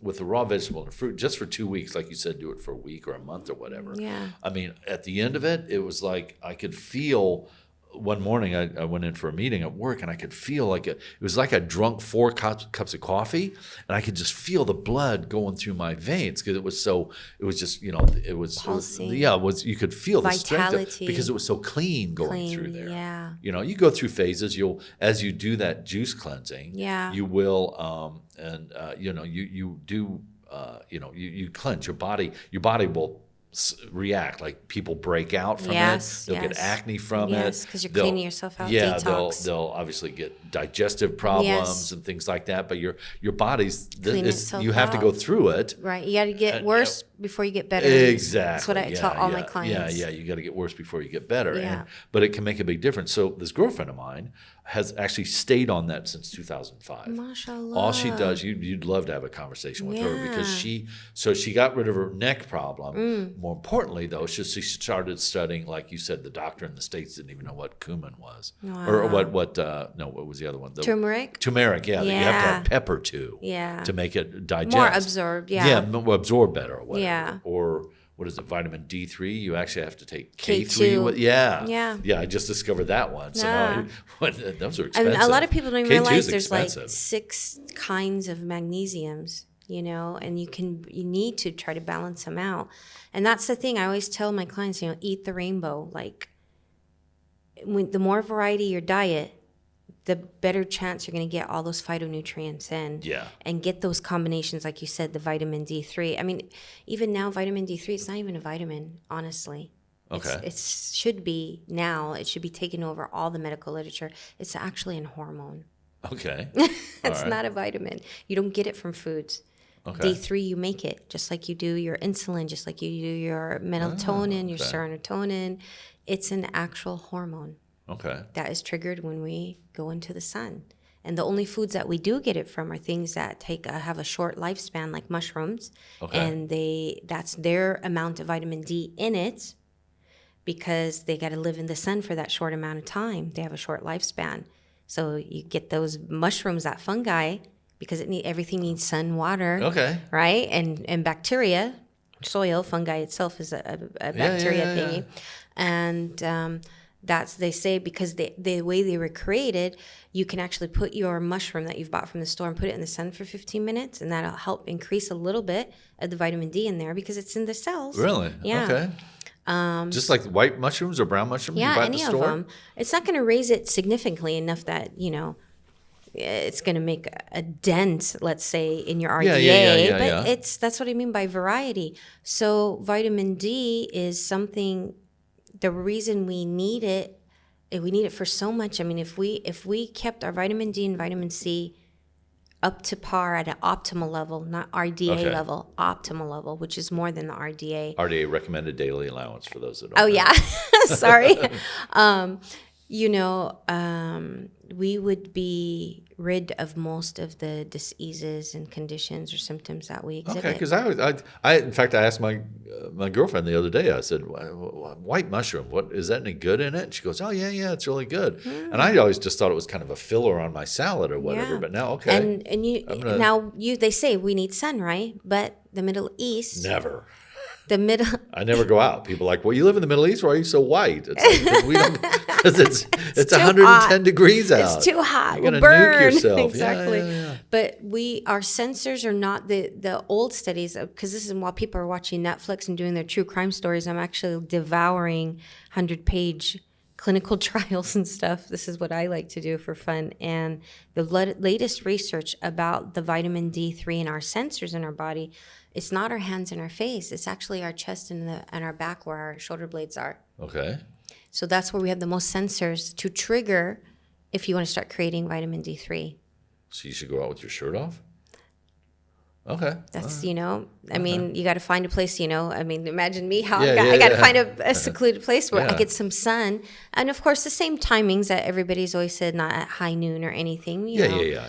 raw vegetable and fruit, just for 2 weeks, like you said, do it for a week or a month or whatever. Yeah. I mean, at the end of it, it was like I could feel. One morning, I went in for a meeting at work, and I could feel like it was like I drunk 4 cups of coffee, and I could just feel the blood going through my veins, because it was just, pulsing. You could feel the vitality, strength because it was so clean going through there. Yeah. You go through phases. As you do that juice cleansing, you will, you cleanse your body. Your body will react, like people break out from it. They'll get acne from it. Because you're cleaning yourself out. Yeah, detox. they'll obviously get digestive problems and things like that. But your body's you have to go through it. Right, you got to get worse before you get better. Exactly. That's what I tell all my clients. Yeah, you got to get worse before you get better. Yeah. But it can make a big difference. So this girlfriend of mine has actually stayed on that since 2005. MashaAllah. All she does, you'd love to have a conversation with her, because she got rid of her neck problem. More importantly, though, she started studying, like you said, the doctor in the States didn't even know what cumin was. Wow. Or what was the other one? Turmeric? Turmeric, yeah. You have to have pepper, too. Yeah. To make it digest. More absorbed, yeah. Yeah, more absorb better or whatever. Yeah. Or what is it, vitamin D3? You actually have to take K2. K3. Yeah. Yeah. I just discovered that one. So now those are expensive. I mean, a lot of people don't even realize there's expensive. like 6 kinds of magnesiums, and you need to try to balance them out. And that's the thing I always tell my clients, eat the rainbow. Like, the more variety your diet, the better chance you're going to get all those phytonutrients in. Yeah. And get those combinations, like you said, the vitamin D3. I mean, even now, vitamin D3, it's not even a vitamin, honestly. Okay. It should be taking over all the medical literature. It's actually a hormone. Okay. It's not a vitamin. You don't get it from foods. Okay. D3, you make it, just like you do your insulin, just like you do your melatonin, your serotonin. It's an actual hormone. Okay. That is triggered when we go into the sun. And the only foods that we do get it from are things that have a short lifespan, like mushrooms. Okay. And that's their amount of vitamin D in it. because they got to live in the sun for that short amount of time. They have a short lifespan. So you get those mushrooms, that fungi, because everything needs sun, water, right? And bacteria, soil, fungi itself is a bacteria thingy. And they say because the way they were created, you can actually put your mushroom that you've bought from the store and put it in the sun for 15 minutes, and that'll help increase a little bit of the vitamin D in there because it's in the cells. Really? Yeah. Okay. Just like white mushrooms or brown mushrooms you buy at the store? Yeah, any of them. It's not going to raise it significantly enough that, it's going to make a dent, let's say, in your RDA. But that's what I mean by variety. So vitamin D is something, the reason we need it for so much. I mean, if we kept our vitamin D and vitamin C up to par at an optimal level, not RDA level, optimal level, which is more than the RDA. RDA, recommended daily allowance, for those that don't know. Yeah. Sorry. We would be rid of most of the diseases and conditions or symptoms that we exhibit. Okay, because I in fact, I asked my girlfriend the other day, I said, white mushroom, what, is that any good in it? And she goes, oh, yeah, it's really good. And I always just thought it was kind of a filler on my salad or whatever, but now, they say we need sun, right? But the Middle East. Never. I never go out. People are like, well, you live in the Middle East. Why are you so white? It's like, we don't, because it's 110 degrees out. It's too hot. You're going to nuke yourself. Exactly. Yeah. But our sensors are not the old studies, because this is while people are watching Netflix and doing their true crime stories, I'm actually devouring 100-page clinical trials and stuff. This is what I like to do for fun. And the latest research about the vitamin D3 and our sensors in our body, it's not our hands and our face. It's actually our chest and our back where our shoulder blades are. Okay. So that's where we have the most sensors to trigger if you want to start creating vitamin D3. So you should go out with your shirt off? Okay. That's, I mean, you got to find a place, imagine me, I got to find a secluded place where I get some sun. And of course, the same timings that everybody's always said, not at high noon or anything. Yeah.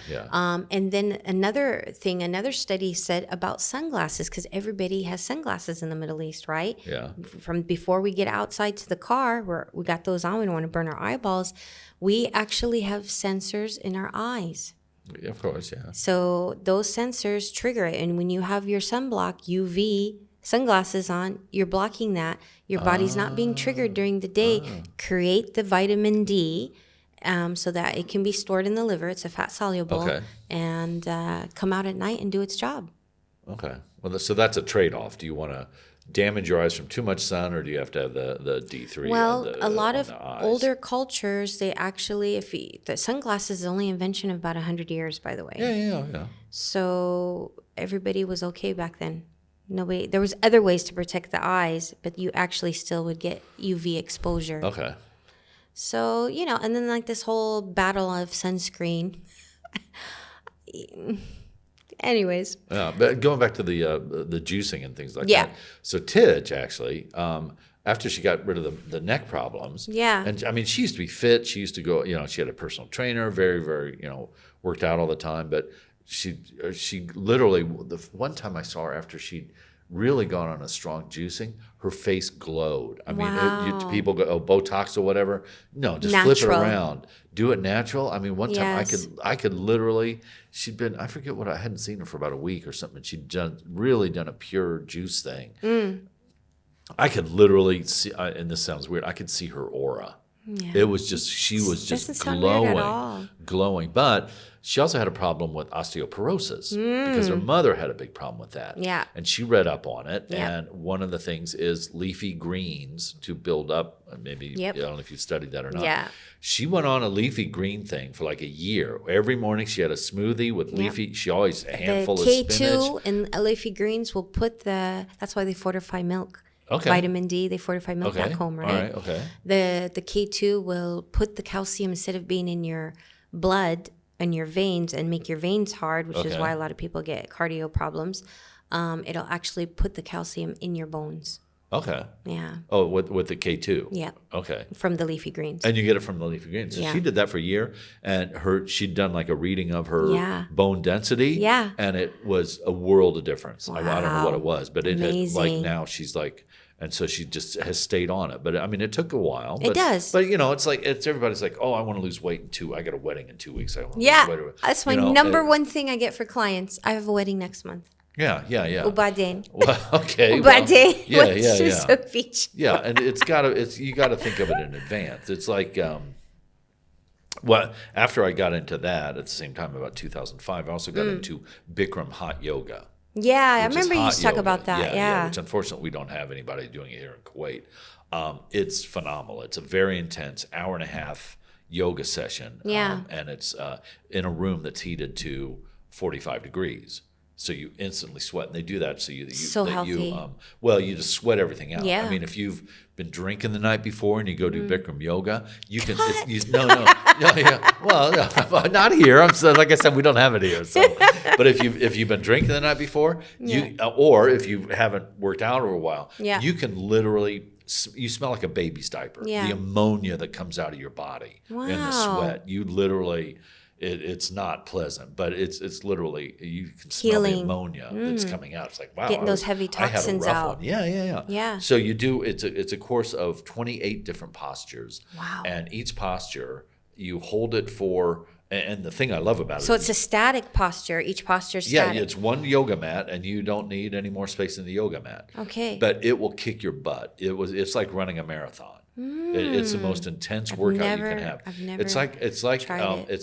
And then another study said about sunglasses, because everybody has sunglasses in the Middle East, right? Yeah. From before we get outside to the car, where we got those on, we don't want to burn our eyeballs. We actually have sensors in our eyes. Yeah, of course, yeah. So those sensors trigger it. And when you have your sunblock, UV sunglasses on, you're blocking that. Your body's not being triggered during the day. Create the vitamin D so that it can be stored in the liver. It's a fat soluble. And come out at night and do its job. Okay. Well, so that's a trade-off. Do you want to damage your eyes from too much sun, or do you have to have the D3? Well, a lot of older cultures, they actually, the sunglasses is the only invention of about 100 years, by the way. Yeah. So everybody was okay back then. There was other ways to protect the eyes, but you actually still would get UV exposure. Okay. So, and then like this whole battle of sunscreen. Anyways. Yeah, but going back to the juicing and things like that. So Tidge, actually, after she got rid of the neck problems. Yeah. And I mean, she used to be fit. She used to go, she had a personal trainer, very, very, worked out all the time. But she literally, the one time I saw her after she'd really gone on a strong juicing, her face glowed. I mean, people go, oh, Botox or whatever. No, just natural. Flip it around. Do it natural. I mean, one time I could literally, I forget what, I hadn't seen her for about a week or something. She'd really done a pure juice thing. I could literally see, and this sounds weird, I could see her aura. Yeah. It was just, she was just glowing. But she also had a problem with osteoporosis because her mother had a big problem with that. Yeah. And she read up on it. Yeah. And one of the things is leafy greens to build up. Maybe, I don't know if you studied that or not. Yeah. She went on a leafy green thing for like a year. Every morning she had a smoothie with leafy, she always a handful of spinach. The K2 and leafy greens will put that's why they fortify milk. Okay. Vitamin D, they fortify milk back home, right? All right, okay. The K2 will put the calcium, instead of being in your blood and your veins and make your veins hard, which is why a lot of people get cardio problems. It'll actually put the calcium in your bones. Okay. Yeah. Oh, with the K2? Yeah. Okay. From the leafy greens. And you get it from the leafy greens. So she did that for a year, and she'd done like a reading of her bone density. Yeah. And it was a world of difference. Wow. I don't know what it was, but it had, like, now she's like, And so she just has stayed on it. But I mean, it took a while. It does. But it's like everybody's like, oh, I want to lose weight I got a wedding in 2 weeks. I want to yeah, lose weight. That's my number one thing I get for clients. I have a wedding next month. Yeah. Ubadin. Well, okay. Ubadin. Yeah. Beach. Yeah, and you gotta think of it in advance. It's like after I got into that at the same time, about 2005, I also got into Bikram hot yoga. Yeah, I remember you used to talk about that. Yeah. Which unfortunately we don't have anybody doing it here in Kuwait. It's phenomenal. It's a very intense hour-and-a-half yoga session. Yeah. And it's in a room that's heated to 45 degrees. So you instantly sweat, and they do that so healthy. You just sweat everything out. Yeah. I mean, if you've been drinking the night before and you go do Bikram yoga, you can. Well, not here. Like I said, we don't have it here. So, but if you've been drinking the night before, or if you haven't worked out for a while, you can literally. You smell like a baby's diaper. Yeah. The ammonia that comes out of your body in the sweat. You literally. It's not pleasant, but it's literally you can smell the ammonia that's coming out. It's like, wow, getting those heavy toxins out. Yeah. So you do. It's a course of 28 different postures. Wow. And each posture you hold it for. And the thing I love about it, so it's a static posture. Each posture is static. Yeah, it's one yoga mat, and you don't need any more space in the yoga mat. Okay. But it will kick your butt. It's like running a marathon. It's the most intense workout you can have. I've never it's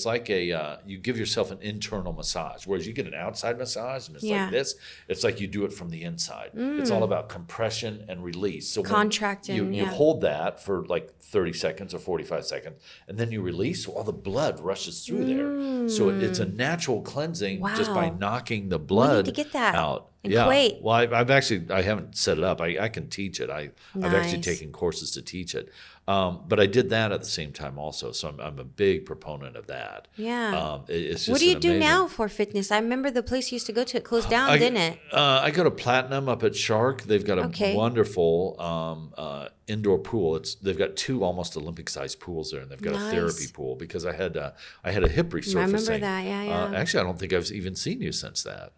like you give yourself an internal massage, whereas you get an outside massage and it's like this. It's like you do it from the inside. It's all about compression and release. So contracting. You hold that for like 30 seconds or 45 seconds, and then you release, so all the blood rushes through there. So it's a natural cleansing just by knocking the blood to get that out. Kuwait. Well, I haven't set it up. I can teach it. I've actually taken courses to teach it. But I did that at the same time also. So I'm a big proponent of that. Yeah. It's just what do you do now for fitness? I remember the place you used to go to. It closed down, didn't it? I go to Platinum up at Shark. They've got a wonderful indoor pool. They've got 2 almost Olympic-sized pools there, and they've got a therapy pool because I had a hip resurfacing. I remember that. Yeah. Actually, I don't think I've even seen you since that.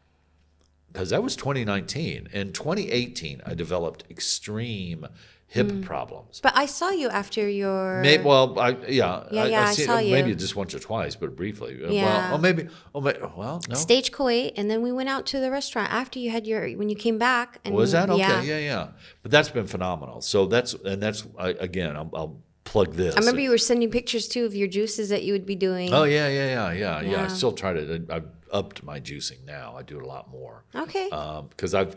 Because that was 2019. In 2018, I developed extreme hip problems. But I saw you after your... I saw you. Maybe just once or twice, but briefly. Yeah. No. Stage Kuwait, and then we went out to the restaurant after you had when you came back. And, was that? Okay, yeah. But that's been phenomenal. So again, I'll plug this. I remember you were sending pictures, too, of your juices that you would be doing. Oh, yeah. I still try to... I've upped my juicing now. I do it a lot more. Okay. Because I'm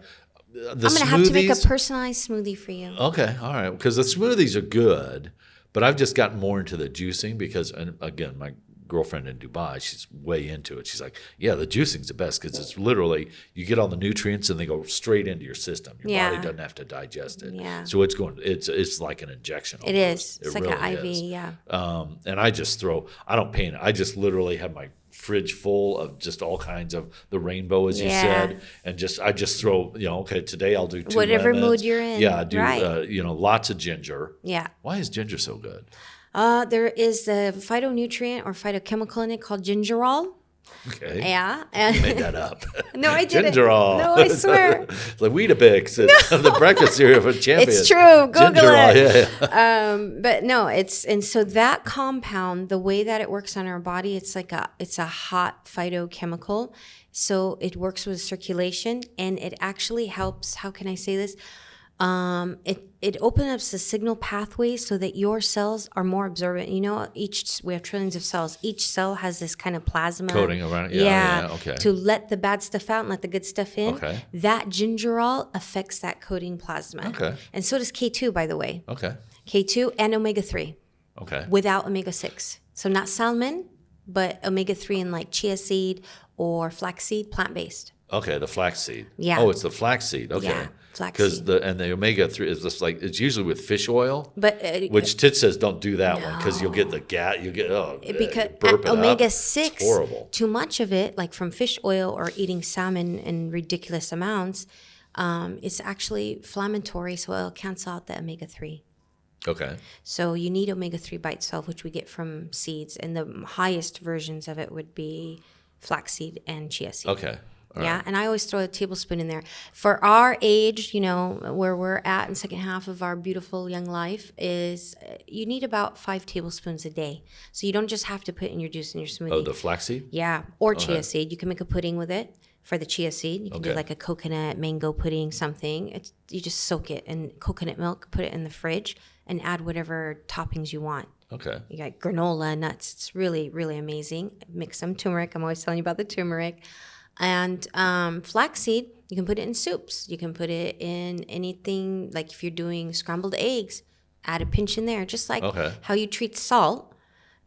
going to have to make a personalized smoothie for you. Okay, all right. Because the smoothies are good, but I've just gotten more into the juicing because, and again, my girlfriend in Dubai, she's way into it. She's like, yeah, the juicing's the best because it's literally, you get all the nutrients and they go straight into your system. Your body doesn't have to digest it. Yeah. So it's like an injection. It is. It's like really an IV, yeah. And I don't paint it. I just literally have my fridge full of just all kinds of the rainbow, as you said, and I just throw, okay, today I'll do 2 whatever lemons. mood you're in. Yeah, I do, lots of ginger. Yeah. Why is ginger so good? There is the phytonutrient or phytochemical in it called gingerol. Okay. Yeah. You made that up. No, I didn't. Gingerol. No, I swear. The Weetabix, the breakfast cereal for champions. It's true. Google it. Yeah. But no, and so that compound, the way that it works on our body, it's a hot phytochemical. So it works with circulation, and it actually helps. How can I say this? It opens up the signal pathways so that your cells are more observant. We have trillions of cells. Each cell has this kind of plasma coating around it. Yeah. Okay. To let the bad stuff out and let the good stuff in. Okay. That gingerol affects that coating plasma. Okay. And so does K2, by the way. Okay. K2 and omega-3. Okay. Without omega-6. So not salmon, but omega-3 in like chia seed or flaxseed, plant-based. Okay, the flaxseed. Yeah. Oh, it's the flaxseed. Okay. Yeah, flaxseed. Because the omega-3 is just like, it's usually with fish oil, but which Tit says don't do that one because you'll get the because omega-6, it's horrible. Too much of it, like from fish oil or eating salmon in ridiculous amounts, it's actually inflammatory, so it'll cancel out the omega-3. Okay. So you need omega-3 by itself, which we get from seeds, and the highest versions of it would be flaxseed and chia seed. Okay. Yeah, and I always throw a tablespoon in there. For our age, where we're at in the second half of our beautiful young life, is you need about 5 tablespoons a day. So you don't just have to put in your juice in your smoothie. Oh, the flaxseed? Yeah, or chia seed. You can make a pudding with it. For the chia seed, you can do like a coconut mango pudding, something. You just soak it in coconut milk, put it in the fridge, and add whatever toppings you want. Okay. You got granola, nuts. It's really, really amazing. Mix some turmeric. I'm always telling you about the turmeric. And flaxseed, you can put it in soups. You can put it in anything, like if you're doing scrambled eggs, add a pinch in there. Just like how you treat salt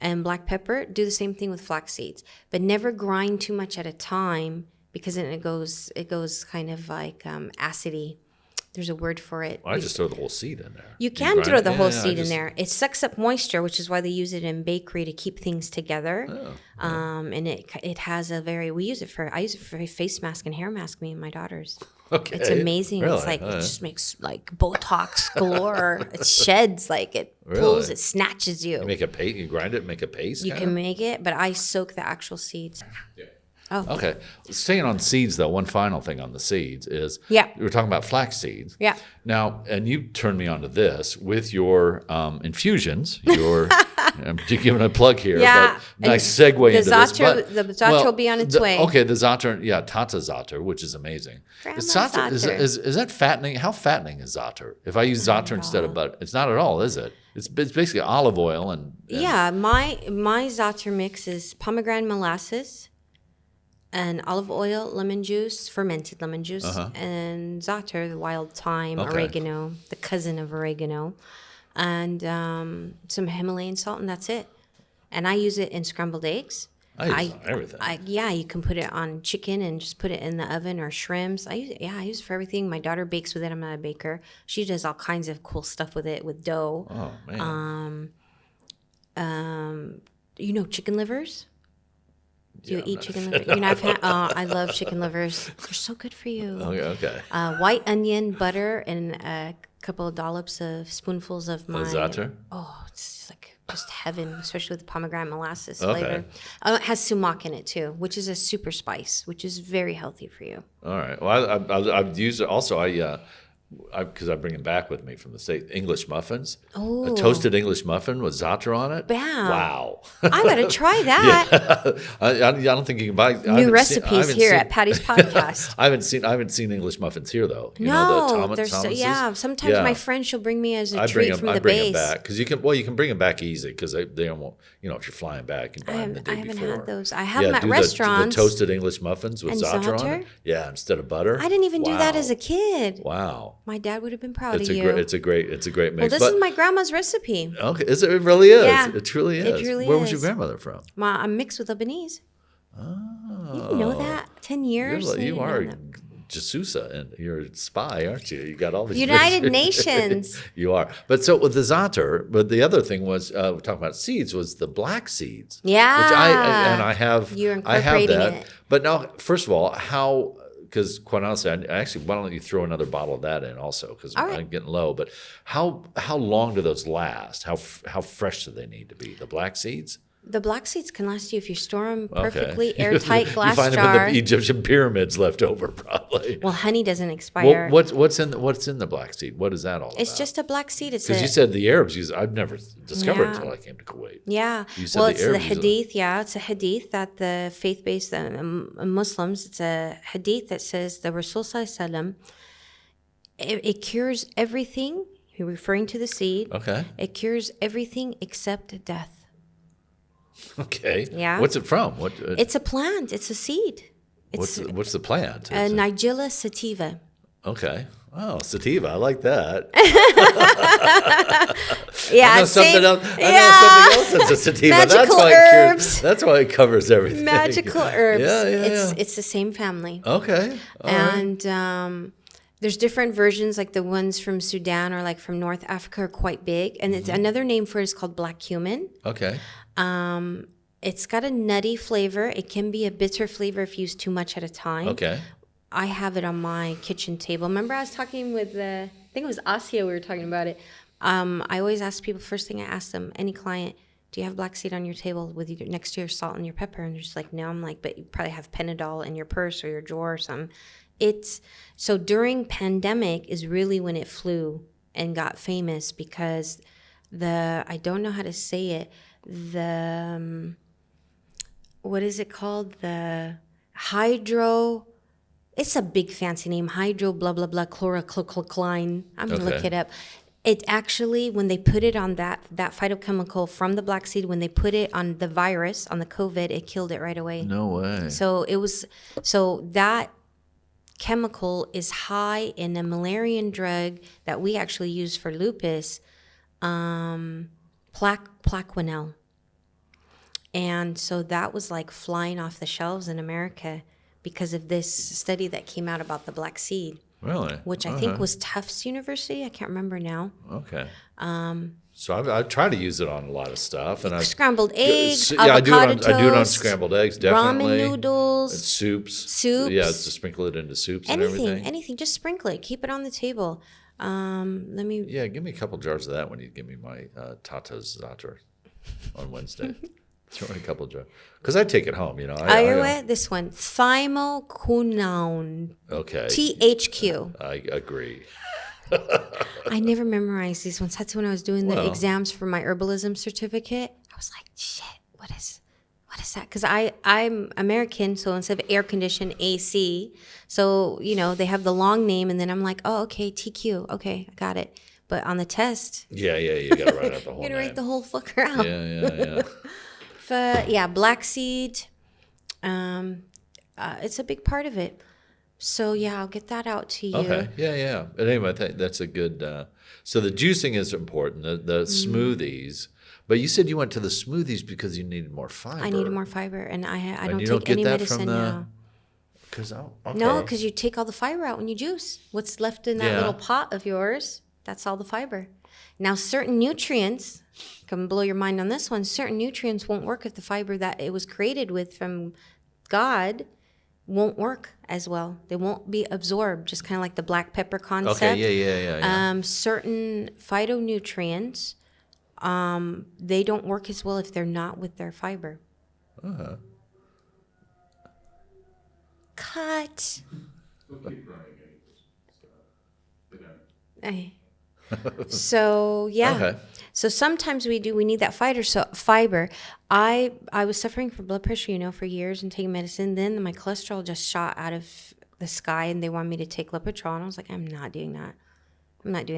and black pepper, do the same thing with flax seeds. But never grind too much at a time, because then it goes kind of like acidy. There's a word for it. Well, I just throw the whole seed in there. You can throw the whole seed in there. It sucks up moisture, which is why they use it in bakery to keep things together. And it has I use it for a face mask and hair mask, me and my daughters. Okay. It's amazing. Really? It's like it just makes like Botox galore. It sheds, like it pulls, it snatches you. You make a paste, you grind it and make a paste? You can make it, but I soak the actual seeds. Yeah. Oh. Okay. Staying on seeds, though, one final thing on the seeds is we were talking about flax seeds. Yeah. Now, and you turned me on to this with your infusions. I'm giving a plug here, but nice segue into this. But, the Za'atar will be on its way. Okay, the Za'atar, Tata Za'atar, which is amazing. Is that fattening? How fattening is Za'atar? If I use Za'atar instead of butter, it's not at all, is it? It's basically olive oil and my Za'atar mix is pomegranate molasses, and olive oil, lemon juice, fermented lemon juice, and za'atar, the wild thyme, oregano, the cousin of oregano, and some Himalayan salt, and that's it. And I use it in scrambled eggs. I use it on everything. You can put it on chicken and just put it in the oven, or shrimps. I use it for everything. My daughter bakes with it. I'm not a baker. She does all kinds of cool stuff with it, with dough. Oh, man. Chicken livers? Do you eat chicken livers? I've had. I love chicken livers. They're so good for you. Okay. White onion, butter, and a couple of dollops of spoonfuls of my Za'atar? Oh, it's like just heaven, especially with the pomegranate molasses flavor. It has sumac in it too, which is a super spice, which is very healthy for you. All right. Well, I've used it also. Because I bring them back with me from the States. English muffins. Oh. A toasted English muffin with za'atar on it. Bam. Wow. I got to try that. I don't think you can buy new recipes here at Patty's Podcast. I haven't seen English muffins here though. Sometimes my friend, she'll bring me as a treat from the base. I bring them back because you can bring them back easy because they don't. If you're flying back, you can buy them the day before. I haven't had those. I have them at restaurants. The toasted English muffins with za'atar on it. Yeah, instead of butter. I didn't even do that as a kid. Wow. My dad would have been proud of you. It's a great mix. Well, this is my grandma's recipe. Okay, it really is. Yeah, it truly is. Where was your grandmother from? I'm mixed with Lebanese. Oh, you didn't know that? 10 years. You are Jasusa, and you're a spy, aren't you? You got all these United Nations. You are. But so with the za'atar, but the other thing was we're talking about seeds was the black seeds. Yeah. Which I have. You're incorporating it. But now, first of all, how? Because quite honestly, why don't you throw another bottle of that in also? Because I'm getting low. But how long do those last? How fresh do they need to be? The black seeds? The black seeds can last you if you store them perfectly airtight glass jar. You find jar. them in the Egyptian pyramids left over, probably. Well, honey doesn't expire. Well, what's in the black seed? What is that all about? It's just a black seed. Because you said the Arabs use it. I've never discovered it until I came to Kuwait. Yeah. It's the hadith. Yeah, it's a hadith that the faith-based Muslims. It's a hadith that says the Rasul Sallallahu it cures everything. You're referring to the seed. Okay. It cures everything except death. Okay. Yeah. What's it from? It's a plant. It's a seed. What's the plant? Nigella sativa. Okay. Oh, sativa. I like that. Yeah. I know something else that's a sativa. Magical herbs. That's why it covers everything. Magical herbs. Yeah. It's the same family. Okay. And there's different versions, like the ones from Sudan or like from North Africa are quite big. And it's another name for it is called black cumin. Okay. It's got a nutty flavor. It can be a bitter flavor if used too much at a time. Okay. I have it on my kitchen table. Remember I was talking with I think it was Asia, we were talking about it. I always ask people, first thing I ask them, any client, do you have black seed on your table with you next to your salt and your pepper? And they're just like, no. I'm like, but you probably have Panadol in your purse or your drawer or something. So during pandemic is really when it flew and got famous because I don't know how to say it, what is it called? It's a big fancy name, hydro blah, blah, blah, chlorocline. I'm going to look it up. It actually, when they put it on that phytochemical from the black seed, when they put it on the virus, on the COVID, it killed it right away. No way. So that chemical is high in a Malarian drug that we actually use for lupus, Plaquenil. And so that was like flying off the shelves in America because of this study that came out about the black seed. Really? Which I think was Tufts University. I can't remember now. Okay. So I've tried to use it on a lot of stuff, and scrambled eggs, yeah, avocado I do it on scrambled eggs, definitely. Ramen noodles, and soups. Yeah, to sprinkle it into soups and everything. Anything, just sprinkle it. Keep it on the table. Let me. Yeah, give me a couple jars of that when you give me my Tata's Zatter on Wednesday. Throw in a couple jars because I take it home. This one, thymoquinone. Okay. THQ. I agree. I never memorized these ones. That's when I was doing the exams for my herbalism certificate. I was like, shit, what is that? Because I'm American, so instead of air conditioned, AC. So, they have the long name, and then I'm like, oh, okay, TQ. Okay, I got it. But on the test. Yeah, you got to write out the whole you got to name. write the whole fucker out. Yeah. Black seed. It's a big part of it. So, I'll get that out to you. Okay. Yeah. But anyway, that's a good. So the juicing is important, the smoothies. But you said you went to the smoothies because you needed more fiber. I needed more fiber, and I don't take any medicine now. No, because you take all the fiber out when you juice. What's left in that little pot of yours, that's all the fiber. Now, certain nutrients, come blow your mind on this one, certain nutrients won't work if the fiber that it was created with from God won't work as well. They won't be absorbed, just kind of like the black pepper concept. Okay, yeah. Certain phytonutrients, they don't work as well if they're not with their fiber. Uh-huh. Cut. So, Okay. So sometimes we need that fiber. I was suffering from blood pressure, for years and taking medicine. Then my cholesterol just shot out of the sky, and they wanted me to take Lipitor. And I was like, I'm not doing that. But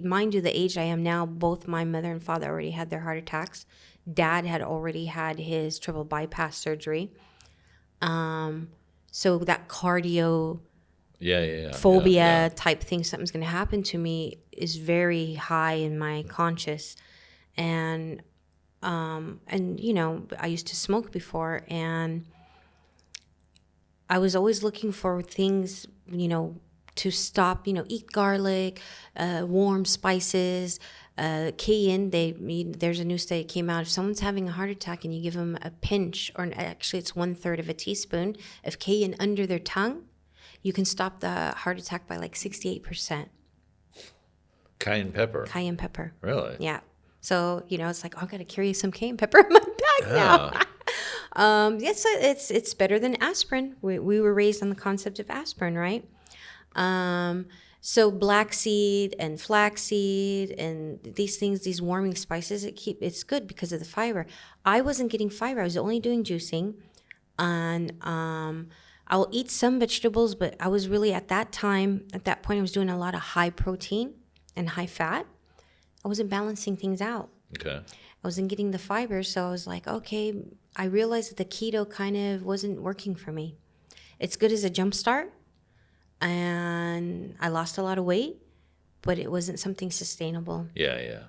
mind you, the age I am now, both my mother and father already had their heart attacks. Dad had already had his triple bypass surgery. So that cardio phobia type thing, something's going to happen to me, is very high in my conscious. And I used to smoke before, and I was always looking for things, to stop, eat garlic, warm spices, cayenne. There's a new study that came out. If someone's having a heart attack and you give them a pinch, or actually it's 1/3 of a teaspoon of cayenne under their tongue, you can stop the heart attack by like 68%. Cayenne pepper. Cayenne pepper. Really? Yeah. So, it's like, I got to carry some cayenne pepper in my bag now. Yes, it's better than aspirin. We were raised on the concept of aspirin, right? So black seed and flaxseed and these things, these warming spices, it's good because of the fiber. I wasn't getting fiber. I was only doing juicing, and I'll eat some vegetables, but I was really at that point, I was doing a lot of high protein and high fat. I wasn't balancing things out. Okay. I wasn't getting the fiber, so I was like, okay, I realized that the keto kind of wasn't working for me. It's good as a jump start, and I lost a lot of weight, but it wasn't something sustainable. Yeah.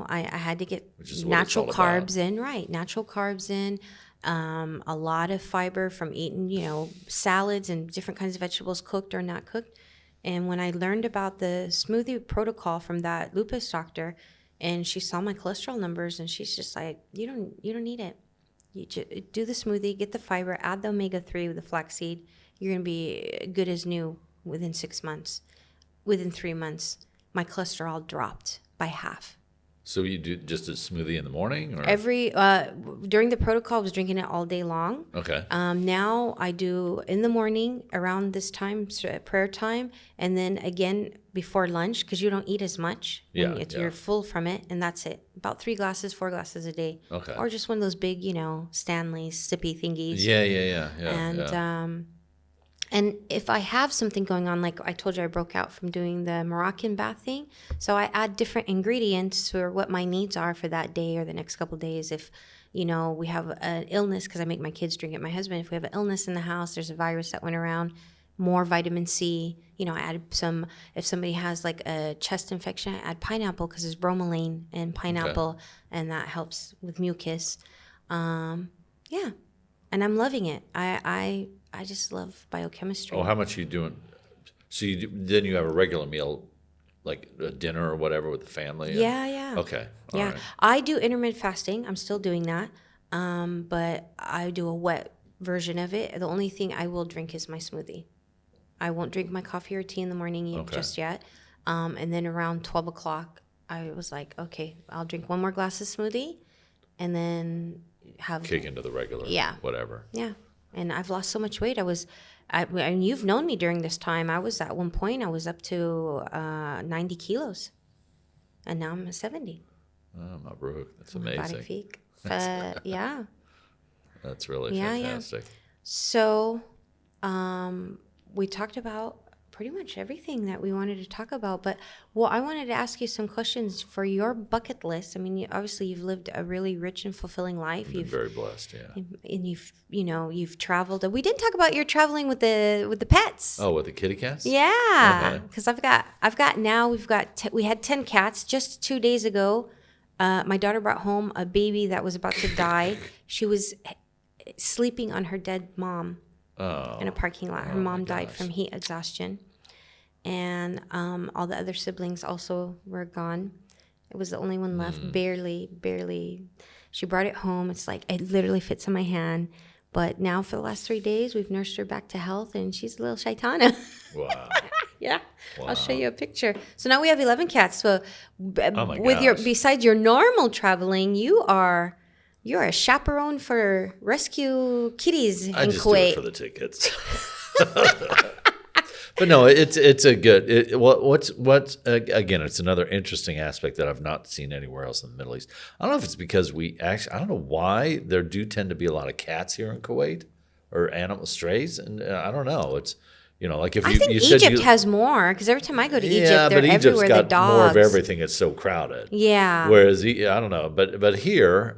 I had to get natural carbs in, right? Natural carbs in, a lot of fiber from eating, salads and different kinds of vegetables, cooked or not cooked. And when I learned about the smoothie protocol from that lupus doctor, and she saw my cholesterol numbers, and she's just like, you don't need it. You just do the smoothie, get the fiber, add the omega-3 with the flaxseed. You're going to be good as new within 6 months. Within 3 months, my cholesterol dropped by half. So you do just a smoothie in the morning, or during the protocol, I was drinking it all day long. Okay. Now I do in the morning around this time, prayer time, and then again before lunch because you don't eat as much. You're full from it, and that's it. About 4 glasses a day. Okay. Or just one of those big, Stanley's sippy thingies. Yeah. And if I have something going on, like I told you, I broke out from doing the Moroccan bath thing. So I add different ingredients for what my needs are for that day or the next couple of days. If, we have an illness, because I make my kids drink it, my husband, if we have an illness in the house, there's a virus that went around, more vitamin C. I add some, if somebody has like a chest infection, I add pineapple because there's bromelain in pineapple, and that helps with mucus. And I'm loving it. I just love biochemistry. Oh, how much are you doing? So then you have a regular meal, like a dinner or whatever with the family? Yeah. Okay. All right. I do intermittent fasting. I'm still doing that. But I do a wet version of it. The only thing I will drink is my smoothie. I won't drink my coffee or tea in the morning just yet. And then around 12 o'clock, I was like, okay, I'll drink one more glass of smoothie and then kick into the regular whatever. Yeah. And I've lost so much weight. And you've known me during this time. I was at one point, I was up to 90 kilos. And now I'm at 70. Oh, Mabruk. That's amazing. Yeah. That's really fantastic. Yeah. So we talked about pretty much everything that we wanted to talk about. But I wanted to ask you some questions for your bucket list. I mean, obviously you've lived a really rich and fulfilling life. You've been very blessed, yeah. And you've traveled. We didn't talk about your traveling with the pets. Oh, with the kitty cats? Yeah, because we had 10 cats just 2 days ago. My daughter brought home a baby that was about to die. She was sleeping on her dead mom. In a parking lot. Her mom died from heat exhaustion. And all the other siblings also were gone. It was the only one left, barely. She brought it home. It's like, it literally fits in my hand. But now for the last 3 days, we've nursed her back to health, and she's a little shaitana. Wow. Yeah. Wow. I'll show you a picture. So now we have 11 cats. So besides your normal traveling, you're a chaperone for rescue kitties in Kuwait. I just do it for the tickets. But no, it's a good. Again, it's another interesting aspect that I've not seen anywhere else in the Middle East. I don't know if it's because I don't know why there do tend to be a lot of cats here in Kuwait or animal strays, and I don't know. It's like if I think Egypt has more, because every time I go to Egypt, they're everywhere. The dogs. More of everything. It's so crowded. Yeah. Whereas I don't know, but here.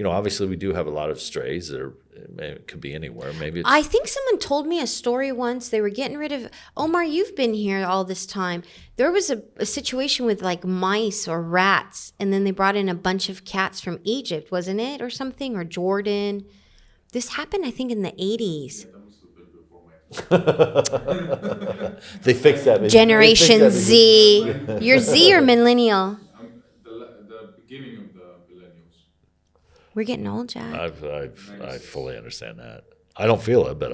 Obviously we do have a lot of strays that it could be anywhere. Maybe I think someone told me a story once. They were getting rid of, Omar, you've been here all this time. There was a situation with like mice or rats, and then they brought in a bunch of cats from Egypt, wasn't it? Or something, or Jordan. This happened, I think, in the 80s. They fixed that. Generation Z. You're Z or millennial? The beginning of the millennials. We're getting old, Jack. I fully understand that. I don't feel it, but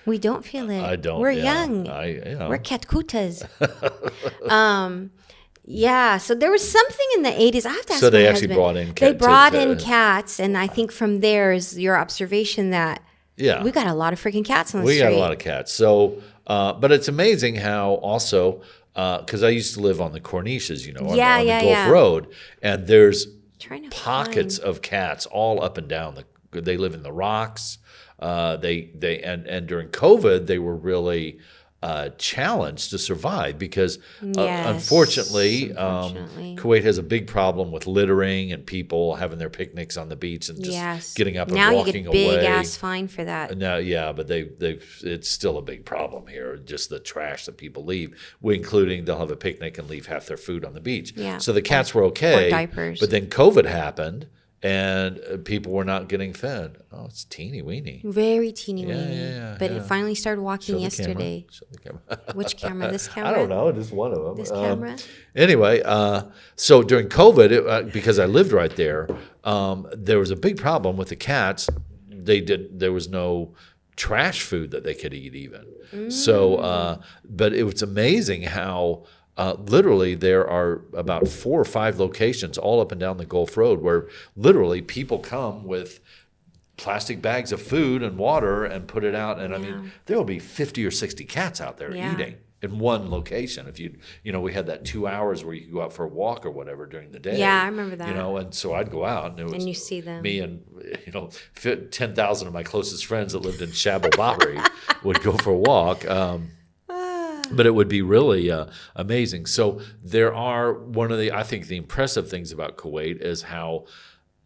we don't feel it. I don't. We're young. We're katkutas. Yeah. So there was something in the 80s. I have to ask So they my actually husband. brought in. They brought in cats, and I think from there is your observation that we got a lot of freaking cats on the street. We got a lot of cats. So, but it's amazing how also because I used to live on the Corniches, on the Gulf Road, and there's pockets of cats all up and down. They live in the rocks. And during COVID, they were really challenged to survive because, unfortunately, Kuwait has a big problem with littering and people having their picnics on the beach and just getting up and walking away. Now you get big ass fine for that. Now, but it's still a big problem here. Just the trash that people leave, including they'll have a picnic and leave half their food on the beach. Yeah. So the cats were okay, or diapers. But then COVID happened. And people were not getting fed. Oh, it's teeny weeny. Very teeny weeny. But it finally started walking yesterday. Show the camera. Which camera? This camera? I don't know. Just one of them. This camera? Anyway, so during COVID, because I lived right there, there was a big problem with the cats. There was no trash food that they could eat even. So, but it was amazing how literally there are about 4 or 5 locations all up and down the Gulf Road where literally people come with plastic bags of food and water and put it out. And I mean, there will be 50 or 60 cats out there eating in one location. If we had that 2 hours where you could go out for a walk or whatever during the day. Yeah, I remember that. And so I'd go out and it was and you see them. Me and 10,000 of my closest friends that lived in Shabal Bahri would go for a walk. But it would be really amazing. So there are I think the impressive things about Kuwait is how,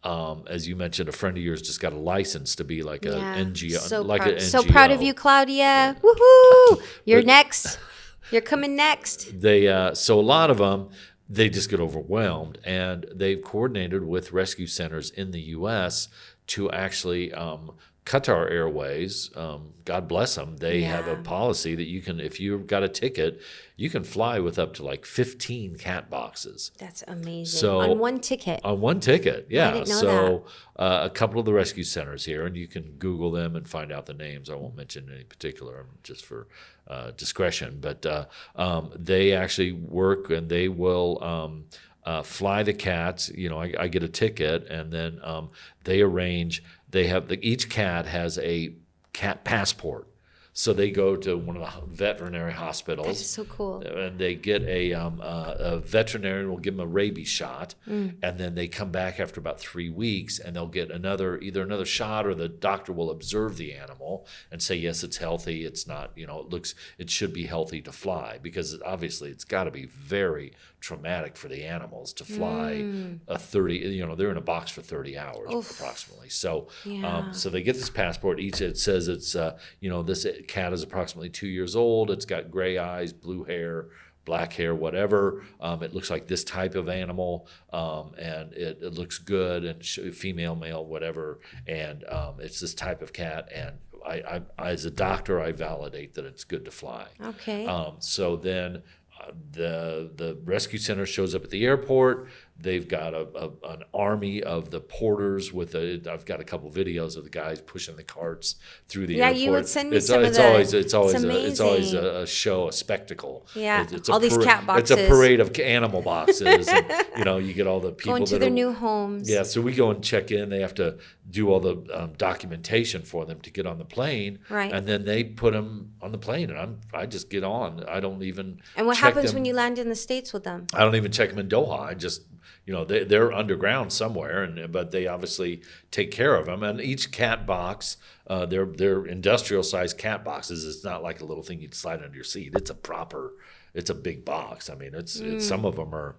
as you mentioned, a friend of yours just got a license to be like an NGO. So proud of you, Claudia. Woohoo! You're next. You're coming next. So a lot of them, they just get overwhelmed. And they've coordinated with rescue centers in the U.S. to actually Qatar Airways, God bless them, they have a policy that you can, if you've got a ticket, you can fly with up to like 15 cat boxes. That's amazing. So, on one ticket? On one ticket, yeah. I didn't know that. A couple of the rescue centers here, and you can Google them and find out the names. I won't mention any particular, just for discretion. But they actually work, and they will fly the cats. I get a ticket, and then they arrange. Each cat has a cat passport. So they go to one of the veterinary hospitals. That's so cool. And they get a veterinarian will give them a rabies shot. And then they come back after about 3 weeks and they'll get either another shot, or the doctor will observe the animal and say, yes, it's healthy. It's not, it should be healthy to fly, because obviously it's got to be very traumatic for the animals to fly they're in a box for 30 hours approximately. So, so they get this passport. It says it's, this cat is approximately 2 years old. It's got gray eyes, blue hair, black hair, whatever. It looks like this type of animal, and it looks good, and female, male, whatever. And it's this type of cat. And I as a doctor, I validate that it's good to fly. Okay. So then the rescue center shows up at the airport. They've got an army of the porters I've got a couple videos of the guys pushing the carts through the airport. Yeah, you would send me it's some of always that. It's always a show, a spectacle. Yeah, it's all these cat boxes. It's a parade of animal boxes. And, you get all the people going to their new homes. Yeah, so we go and check in. They have to do all the documentation for them to get on the plane. Right. And then they put them on the plane, and I just get on. I don't even. And what check happens them. when you land in the States with them? I don't even check them in Doha. I just, they're underground somewhere, but they obviously take care of them. And each cat box, they're industrial sized cat boxes. It's not like a little thing you'd slide under your seat. It's a big box. I mean, it's some of them are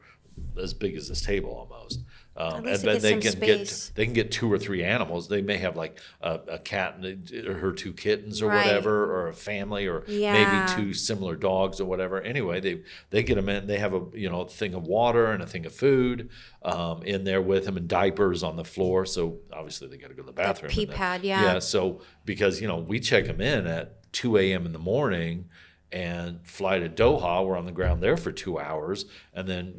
as big as this table almost. And then they can get 2 or 3 animals. They may have like a cat and her 2 kittens or whatever, or a family, or maybe 2 similar dogs or whatever. Anyway, they get them in. They have a thing of water and a thing of food in there with them, and diapers on the floor. So obviously they got to go to the bathroom. Pee pad, yeah. So because we check them in at 2 a.m. in the morning. And fly to Doha. We're on the ground there for 2 hours, and then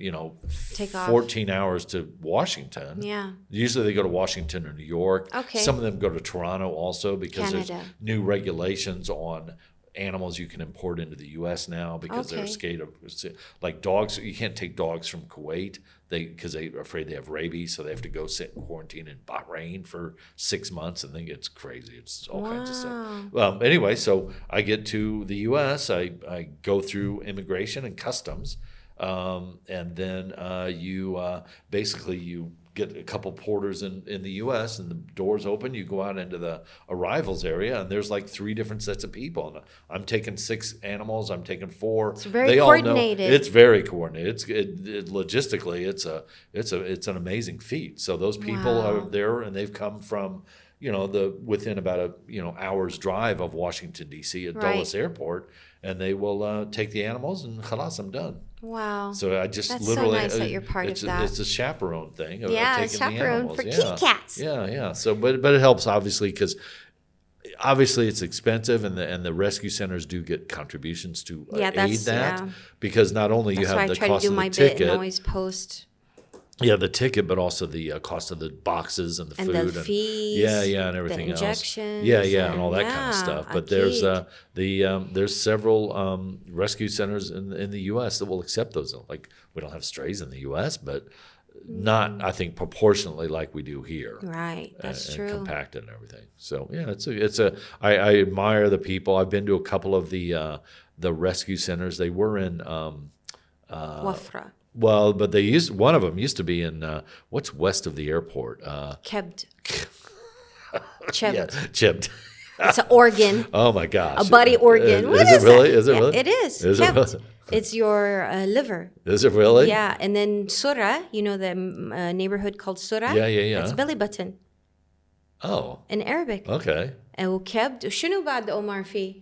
take off 14 hours to Washington. Yeah. Usually they go to Washington or New York. Okay. Some of them go to Toronto also, because Canada. there's new regulations on animals you can import into the U.S. now, because they're scared of, like dogs. You can't take dogs from Kuwait because they're afraid they have rabies, so they have to go sit in quarantine in Bahrain for 6 months, and then it's crazy. It's all kinds of stuff. Anyway, so I get to the U.S. I go through immigration and customs, and then you get a couple porters in the U.S. and the doors open. You go out into the arrivals area, and there's like 3 different sets of people. And I'm taking 6 animals. I'm taking 4. It's very coordinated. It's very coordinated. Logistically, it's an amazing feat. So those people are there, and they've come from within about a hour's drive of Washington D.C. at Dulles Airport, and they will take the animals, and khalas, I'm done. Wow. So I just That's literally. so nice that you're part of that. It's a chaperone thing. Of a taking chaperone the animals. for kitty cats. Yeah. So, but it helps obviously, because obviously it's expensive, and the rescue centers do get contributions to aid that, because not only you have the cost of the ticket. That's why I try to do my bit and always post Yeah, the ticket, but also the cost of the boxes and the and food the fees, and everything the else. injections, And all that kind of stuff. But there's akid. there's several rescue centers in the U.S. that will accept those. Like we don't have strays in the U.S., but not I think proportionately like we do here. Right, that's and true. compacted and everything. So yeah, I admire the people. I've been to a couple of the rescue centers. They were in Wafra. Well, but one of them used to be in what's west of the airport? Kebd. Yeah, chipped. It's an organ. Oh my gosh, a body organ. What is really? that? Is it really? It is. Is it really? It's your liver. Is it really? Yeah, and then Surah, you know the neighborhood called Surah? Yeah. It's belly button. Oh. In Arabic. Okay. وكبد شنو بعد عمر فيه؟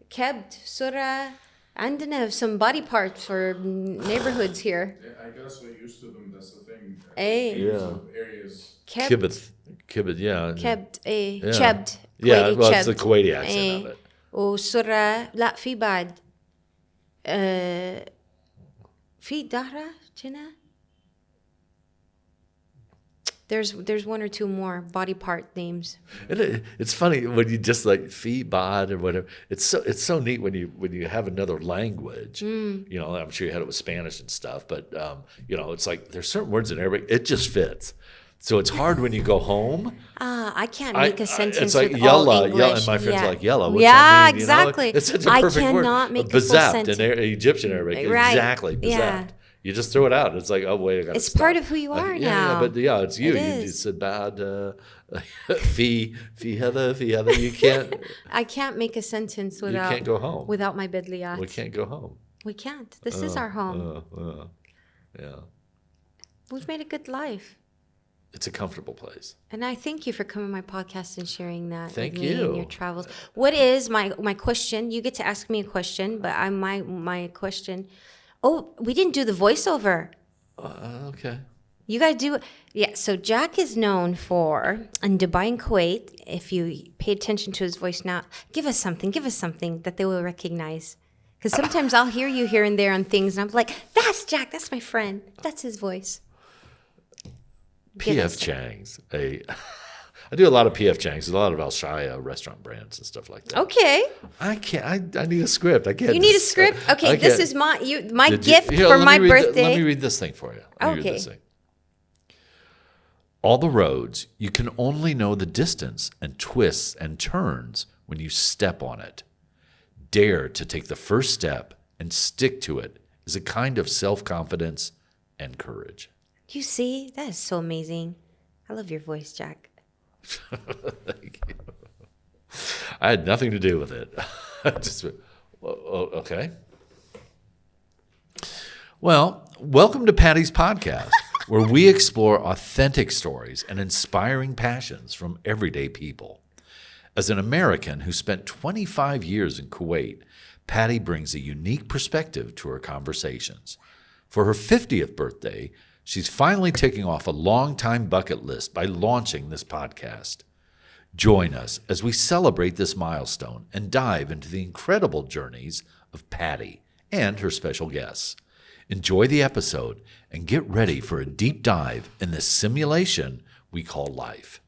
كبد سرة عندنا some body parts for neighborhoods here. Yeah, I guess we're used to them. That's the thing. Hey. Yeah. Areas. Kibbutz, yeah. كبد ايه Yeah. شبد Yeah, Kuwaiti well, it's the شبد. Kuwaiti accent of it. وسرة لا في بعد في دهرة كنا There's one or two more body part names. It's funny when you just like fi bad or whatever. It's so neat when you have another language. You know, I'm sure you had it with Spanish and stuff, but it's like there's certain words in Arabic it just fits. So it's hard when you go home. I can't make a sentence it's like with yalla, all English. and my friends are like yalla. What's Yeah, that mean? exactly. It's such a perfect word. I cannot make a full Bazapt sentence. in Egyptian Arabic. Right. Exactly. Bazapt. Yeah. You just throw it out. It's like, oh wait, I got to It's part of who you are now. Yeah, but it's you. It You is. said bad. Fi heather. You can't. I can't make a sentence without. You can't go home. Without my bedliyat. We can't go home. We can't. This is our home. Yeah. We've made a good life. It's a comfortable place. And I thank you for coming on my podcast and sharing that Thank with me you. and your travels. What is my question? You get to ask me a question, but my question. Oh, we didn't do the voiceover. Okay. You got to do it. Yeah, so Jack is known for, in Dubai and Kuwait, if you pay attention to his voice now, give us something that they will recognize. Because sometimes I'll hear you here and there on things, and I'm like, that's Jack, that's my friend. That's his voice. P.F. Chang's. I do a lot of P.F. Chang's, a lot of Al Shaya restaurant brands and stuff like that. Okay. I can't. I need a script. I can't. You need a script? Okay, this is my gift for my birthday. Let me read this thing for you. Okay. All the roads, you can only know the distance and twists and turns when you step on it. Dare to take the first step and stick to it is a kind of self-confidence and courage. You see? That is so amazing. I love your voice, Jack. Thank you. I had nothing to do with it. Okay. Well, welcome to Patty's podcast, where we explore authentic stories and inspiring passions from everyday people. As an American who spent 25 years in Kuwait, Patty brings a unique perspective to her conversations. For her 50th birthday, she's finally ticking off a long-time bucket list by launching this podcast. Join us as we celebrate this milestone and dive into the incredible journeys of Patty and her special guests. Enjoy the episode and get ready for a deep dive in the simulation we call life.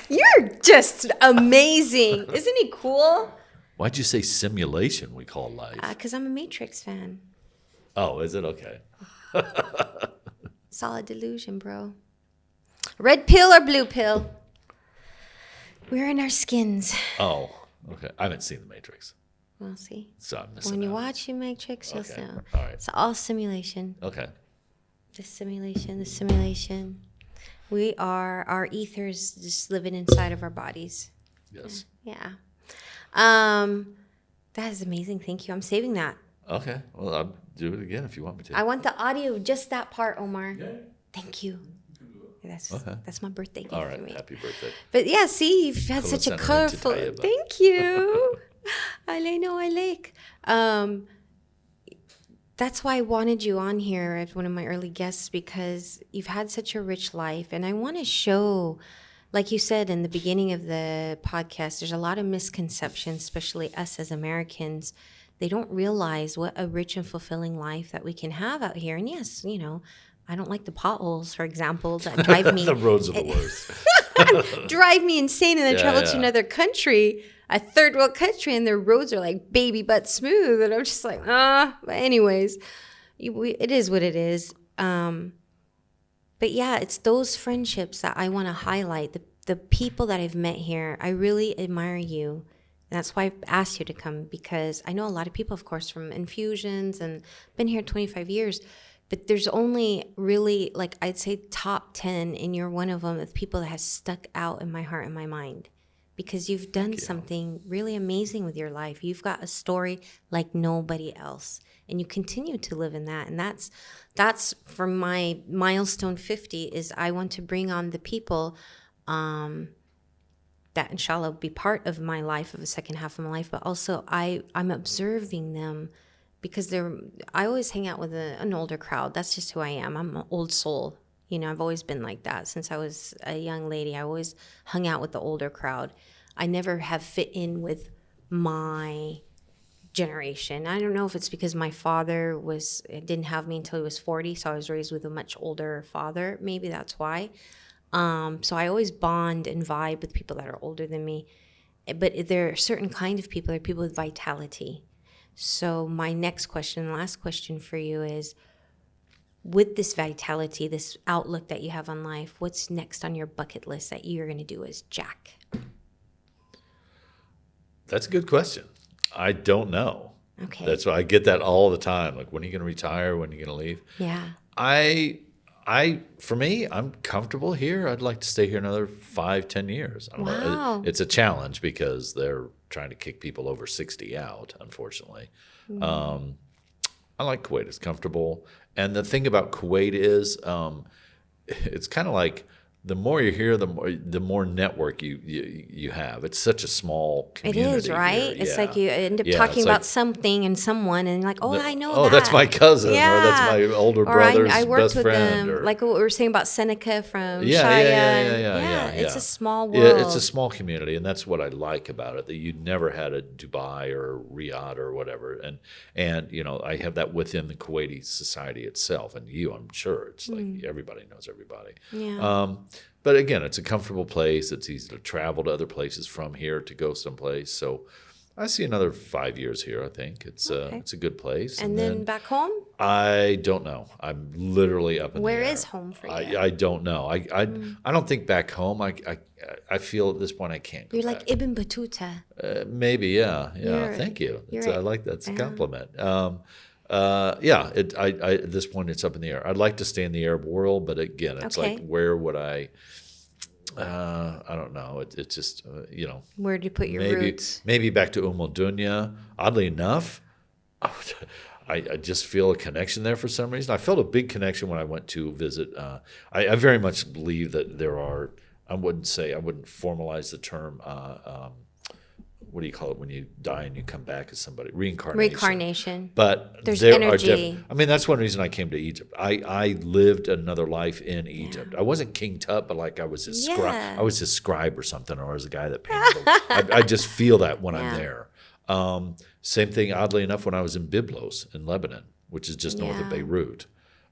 You're just amazing. Isn't he cool? Why'd you say simulation we call life? Because I'm a Matrix fan. Oh, is it? Okay. Solid delusion, bro. Red pill or blue pill? We're in our skins. Oh, okay. I haven't seen The Matrix. Well, see. So I'm missing When you out. watch the Matrix, you'll Okay. know. All right. It's all simulation. Okay. The simulation. We are our ethers just living inside of our bodies. Yes. Yeah. That is amazing. Thank you. I'm saving that. Okay. Well, I'll do it again if you want me to. I want the audio of just that part, Omar. Yeah. Thank you. That's my birthday gift All for right. me. Happy birthday. But yeah, see, you've had such a colorful. Thank you. Aleno Alek. That's why I wanted you on here as one of my early guests, because you've had such a rich life, and I want to show, like you said in the beginning of the podcast, there's a lot of misconceptions, especially us as Americans. They don't realize what a rich and fulfilling life that we can have out here. And yes, I don't like the potholes, for example, that drive me. The roads are the worst. Drive me insane, and then travel to another country, a third world country, and their roads are like baby butt smooth, and I'm just like, But anyways, it is what it is. But yeah, it's those friendships that I want to highlight. The people that I've met here, I really admire you. And that's why I asked you to come, because I know a lot of people, of course, from infusions and been here 25 years. But there's only really, like, I'd say top 10, and you're one of them, of people that has stuck out in my heart and my mind. Because you've done something really amazing with your life. You've got a story like nobody else. And you continue to live in that. And that's for my milestone 50, is I want to bring on the people that inshallah will be part of my life, of the second half of my life. But also I'm observing them, because I always hang out with an older crowd. That's just who I am. I'm an old soul. You know, I've always been like that since I was a young lady. I always hung out with the older crowd. I never have fit in with my generation. I don't know if it's because my father didn't have me until he was 40, so I was raised with a much older father. Maybe that's why. So I always bond and vibe with people that are older than me. But there are certain kind of people, there are people with vitality. So my next question, last question for you is, with this vitality, this outlook that you have on life, what's next on your bucket list that you're going to do as Jack? That's a good question. I don't know. Okay. That's why I get that all the time. Like, when are you going to retire? When are you going to leave? Yeah. For me, I'm comfortable here. I'd like to stay here another 5-10 years. I don't Wow. know. It's a challenge because they're trying to kick people over 60 out, unfortunately. I like Kuwait. It's comfortable. And the thing about Kuwait is, it's kind of like, the more you're here, the more network you have. It's such a small community. It is, right? Here. It's like you end up talking about something and someone, and like, I know that. Oh, that's my cousin, or that's my older brother's I worked best with friend. them, like what we were saying about Seneca from Yeah. Shia. It's a small world. Yeah, it's a small community, and that's what I like about it. That you never had a Dubai or Riyadh or whatever, and you know, I have that within the Kuwaiti society itself, and I'm sure it's like everybody knows everybody. Yeah. But again, it's a comfortable place. It's easy to travel to other places from here to go someplace. So I see another 5 years here, I think. It's a good place. And then back home? I don't know. I'm literally up in the air. Where is home for you? I don't know. I don't think back home. I feel at this point I can't go You're back. like Ibn Battuta. Maybe, yeah. Thank you. I like that. It's a compliment. At this point, it's up in the air. I'd like to stay in the Arab world, but again, it's like, where would I don't know. It's just, Where do you put your roots? Maybe back to Dunya. Oddly enough, I just feel a connection there for some reason. I felt a big connection when I went to visit. I very much believe that there are, I wouldn't formalize the term, what do you call it when you die and you come back as somebody? Reincarnation. But there's there energy. that's one reason I came to Egypt. I lived another life in Egypt. Yeah. I wasn't King Tut, but like I was his scribe. I was his scribe or something, or as a guy that painted them. I just feel that when I'm there. Same thing, oddly enough, when I was in Byblos in Lebanon, which is just north of Beirut.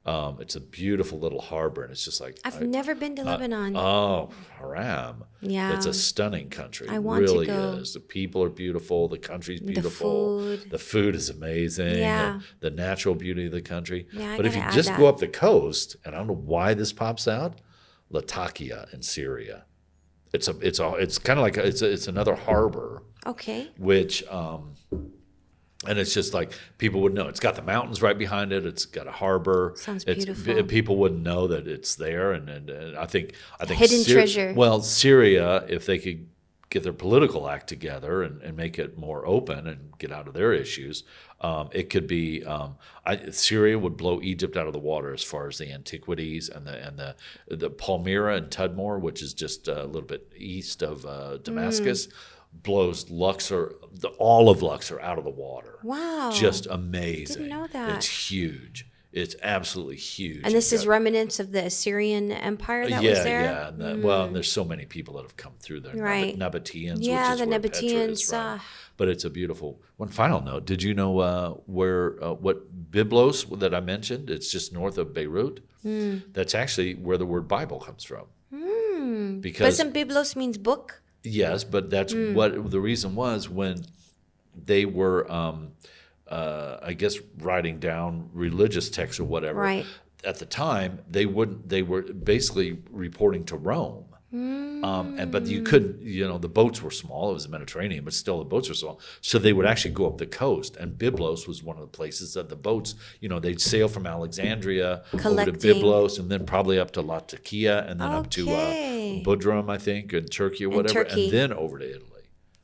It's a beautiful little harbor, and it's just like I've never been to Lebanon. Haram. Yeah, it's a stunning country. I want to go. It really is. The people are beautiful. The country's beautiful. The food is amazing. Yeah. The natural beauty of the country. Yeah, but if you just go up the coast, and I don't know why this pops out, Latakia in Syria. It's kind of like it's another harbor. Okay. Which. And it's just like people would know. It's got the mountains right behind it. It's got a harbor. Sounds beautiful. People wouldn't know that it's there. And I think hidden treasure. Well, Syria, if they could get their political act together and make it more open and get out of their issues, it could be. Syria would blow Egypt out of the water as far as the antiquities and the Palmyra and Tudmore, which is just a little bit east of Damascus. Blows Luxor, all of Luxor out of the water. Wow. Just amazing. Didn't know that. It's huge. It's absolutely huge. And this is remnants of the Assyrian Empire that was there? Yeah. Well, and there's so many people that have come through there. Right. Nabateans, Yeah, which is the where Petra is Nabateans. from. But it's a beautiful. One final note: did you know what Byblos that I mentioned? It's just north of Beirut. That's actually where the word Bible comes from. Because doesn't Byblos means book? Yes, but that's what the reason was when they were, I guess, writing down religious texts or whatever. Right. At the time, they were basically reporting to Rome. But you couldn't, the boats were small. It was the Mediterranean, but still the boats were small. So they would actually go up the coast. And Byblos was one of the places that the boats, they'd sail from Alexandria over to Byblos and then probably up to Latakia and then up to Bodrum, I think, in Turkey or whatever, and then over to Italy.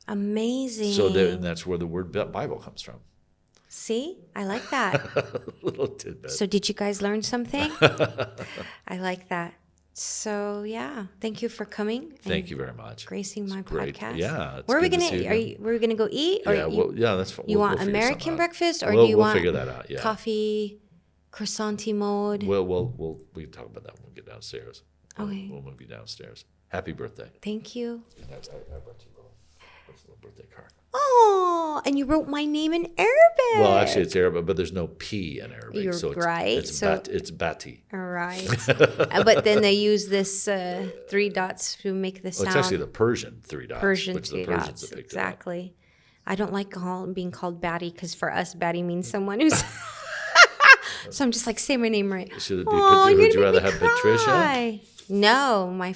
Amazing. So and that's where the word Bible comes from. See? I like that. Little tidbit. So did you guys learn something? I like that. So yeah, thank you for coming. Thank you very much. Gracing my podcast. Yeah. Where are we gonna? Were we gonna go eat? Or that's fine. You want American breakfast, or we'll do you want figure that out? Yeah. Coffee, croissanty mode? We can talk about that when we get downstairs. Okay. We'll move you downstairs. Happy birthday. Thank you. I brought you a little birthday card. Oh, and you wrote my name in Arabic. Well, actually, it's Arabic, but there's no P in Arabic. You're so right. It's Bati. Right. But then they use this 3 dots to make the sound. It's actually the Persian 3 dots. Persian which 3 the Persians dots. have picked Exactly. I don't like being called Batty because for us, Batty means someone who's. So I'm just like, say my name right. Should it be? Would you rather have Patricia? No, my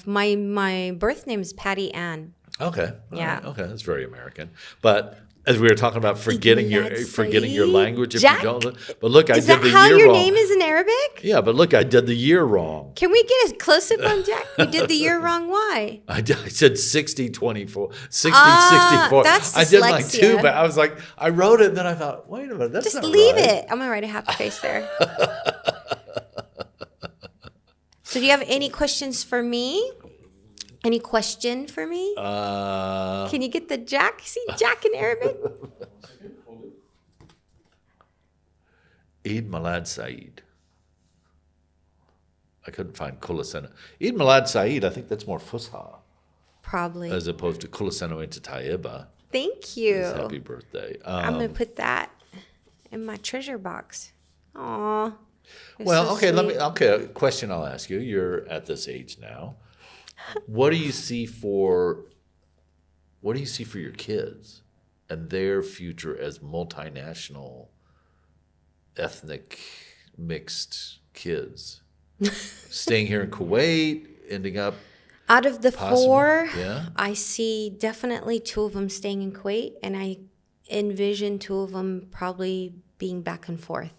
birth name is Patty Ann. Okay. Yeah. Right. Okay, that's very American. But as we were talking about forgetting your language if Jack, you don't. But look, I did the year wrong. Is that how your name is in Arabic? Yeah, but look, I did the year wrong. Can we get a close up on Jack? You did the year wrong. Why? I said 60-24. 60-64. That's I did like dyslexia. 2, but I was like, I wrote it, and then I thought, wait a minute, that's Just not leave right. it. I'm gonna write a happy face there. So, do you have any questions for me? Any question for me? Can you get the Jack? See Jack in Arabic? Eid Milad Saeed. I couldn't find Kula Sena. Eid Milad Saeed, I think that's more Fusha. Probably. As opposed to Kula Sena into Tayyiba. Thank you. Happy birthday. I'm going to put that in my treasure box. Aw. Well, so okay, sweet. a question I'll ask you. You're at this age now. What do you see for your kids and their future as multinational, ethnic, mixed kids? Staying here in Kuwait, ending up out of the possibly, 4, yeah. I see definitely 2 of them staying in Kuwait, and I envision 2 of them probably being back and forth.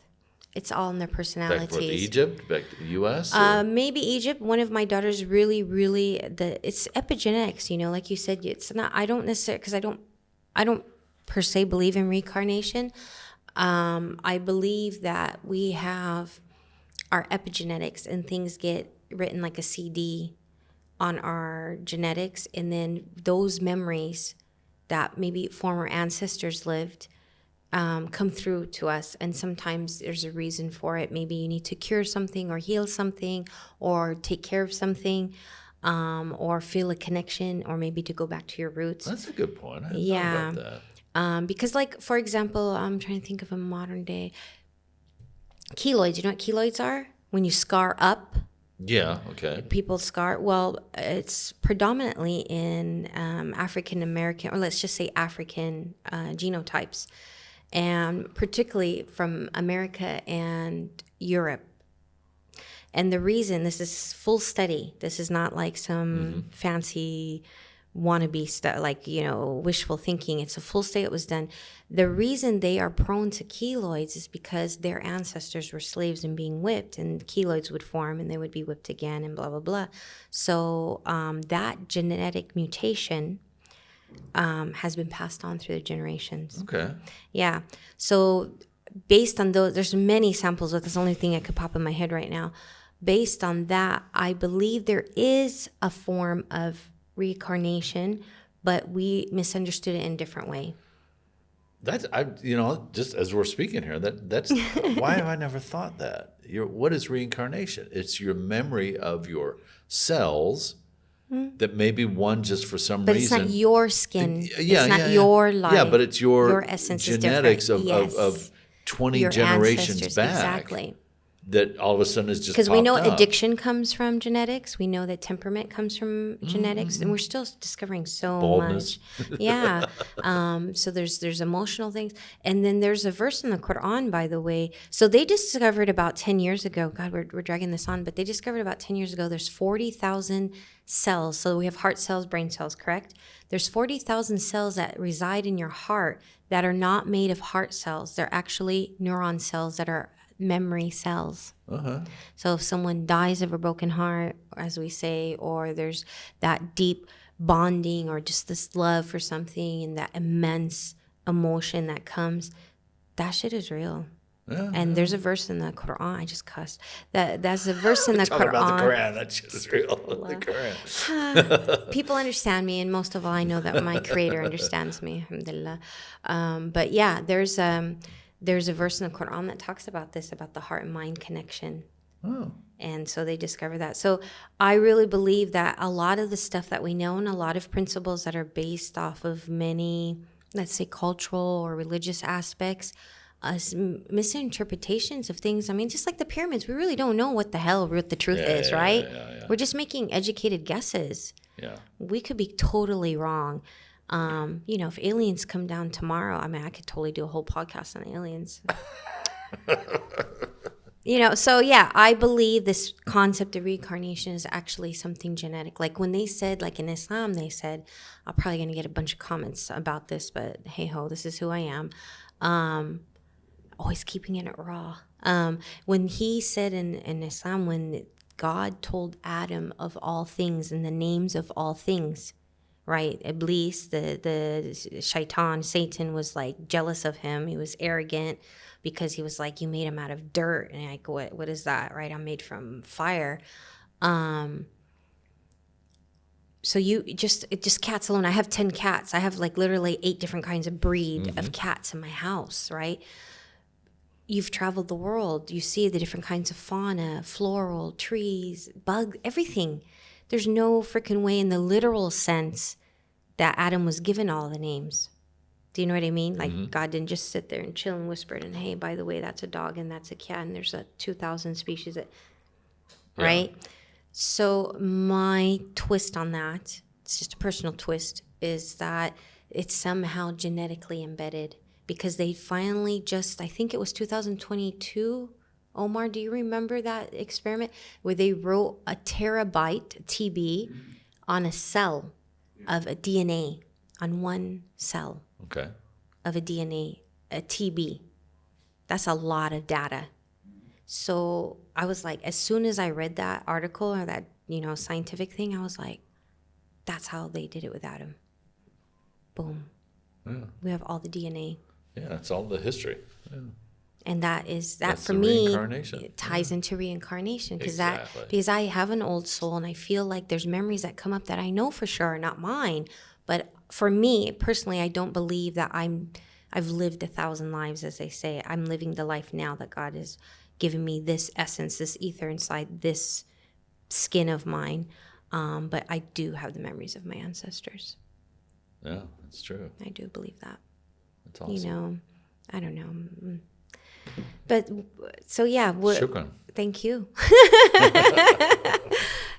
It's all in their personalities. Back to Egypt, back to the U.S. Maybe Egypt. One of my daughters really, really it's epigenetics. Like you said, it's not. I don't necessarily because I don't per se believe in reincarnation. I believe that we have our epigenetics, and things get written like a CD on our genetics, and then those memories that maybe former ancestors lived. Come through to us, and sometimes there's a reason for it. Maybe you need to cure something or heal something or take care of something, or feel a connection, or maybe to go back to your roots. That's a good point. I hadn't thought about that. Because like, for example, I'm trying to think of a modern day keloids. You know what keloids are? When you scar up. Yeah, okay. People scar. Well, it's predominantly in African American, or let's just say African genotypes. And particularly from America and Europe. And the reason, this is full study. This is not like some fancy wannabe stuff, like, wishful thinking. It's a full study that was done. The reason they are prone to keloids is because their ancestors were slaves and being whipped, and keloids would form and they would be whipped again and blah, blah, blah. So that genetic mutation has been passed on through the generations. Okay. Yeah. So based on those, there's many samples, but that's the only thing I could pop in my head right now. Based on that, I believe there is a form of reincarnation, but we misunderstood it in a different way. That's just as we're speaking here, that's why have I never thought that? what is reincarnation? It's your memory of your cells that maybe one just for some But reason. it's not your skin. Yeah, it's not your life. Yeah, but it's your essence genetics is different. of 20 your generations ancestors, back. Exactly. That all of a sudden is just because we know popped up. addiction comes from genetics. We know that temperament comes from genetics, and we're still discovering so Baldness. much. Yeah. So there's emotional things, and then there's a verse in the Quran, by the way. So they discovered about 10 years ago. God, we're dragging this on, but they discovered about 10 years ago. There's 40,000 cells. So we have heart cells, brain cells, correct? There's 40,000 cells that reside in your heart that are not made of heart cells. They're actually neuron cells that are memory cells. So if someone dies of a broken heart, as we say, or there's that deep bonding or just this love for something and that immense emotion that comes, that shit is real. And there's a verse in the Quran. I just cussed. That's a verse in the Talk Quran. about the Quran. That shit is real. The Quran. People understand me, and most of all, I know that my Creator understands me. Alhamdulillah. But yeah, there's a verse in the Quran that talks about this, about the heart and mind connection. And so they discover that. So I really believe that a lot of the stuff that we know and a lot of principles that are based off of many, let's say, cultural or religious aspects, misinterpretations of things. I mean, just like the pyramids, we really don't know what the hell the truth is, right? Yeah. We're just making educated guesses. Yeah. We could be totally wrong. If aliens come down tomorrow, I mean, I could totally do a whole podcast on aliens. So yeah, I believe this concept of reincarnation is actually something genetic. Like when they said, like in Islam, they said, I'm probably going to get a bunch of comments about this, but hey ho, this is who I am. Always keeping it raw. When he said in Islam, when God told Adam of all things and the names of all things, right? Iblis, the shaitan, Satan was like jealous of him. He was arrogant because he was like, you made him out of dirt. And like, what is that, right? I'm made from fire. So it just cats alone. I have 10 cats. I have like literally 8 different kinds of breed of cats in my house, right? You've traveled the world. You see the different kinds of fauna, floral, trees, bugs, everything. There's no freaking way in the literal sense that Adam was given all the names. Do you know what I mean? Like God didn't just sit there and chill and whisper and, hey, by the way, that's a dog and that's a cat and there's 2,000 species, right? Yeah. So my twist on that, it's just a personal twist, is that it's somehow genetically embedded because they finally I think it was 2022, Omar, do you remember that experiment where they wrote a terabyte TB on a cell of a DNA, on one cell of a DNA, a TB? That's a lot of data. So I was like, as soon as I read that article or that, scientific thing, I was like, that's how they did it with Adam. Boom. Yeah. We have all the DNA. Yeah, it's all the history. Yeah. And that's for me, it ties into reincarnation because I have an old soul and I feel like there's memories that come up that I know for sure are not mine. But for me personally, I don't believe that I've lived 1,000 lives, as they say. I'm living the life now that God has given me, this essence, this ether inside this skin of mine. But I do have the memories of my ancestors. Yeah, that's true. I do believe that. That's awesome. I don't know. But so yeah, Shukran. Thank you.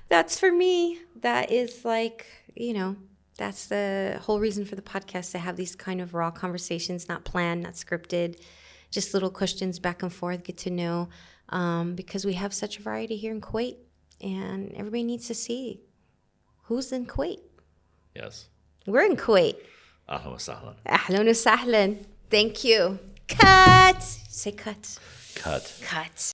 That's for me. That is like, that's the whole reason for the podcast, to have these kind of raw conversations, not planned, not scripted, just little questions back and forth, get to know, because we have such a variety here in Kuwait and everybody needs to see who's in Kuwait. Yes. We're in Kuwait. Ahlan wa sahlan. Ahlan wa sahlan. Thank you. Cut. Say cut. Cut. Cut.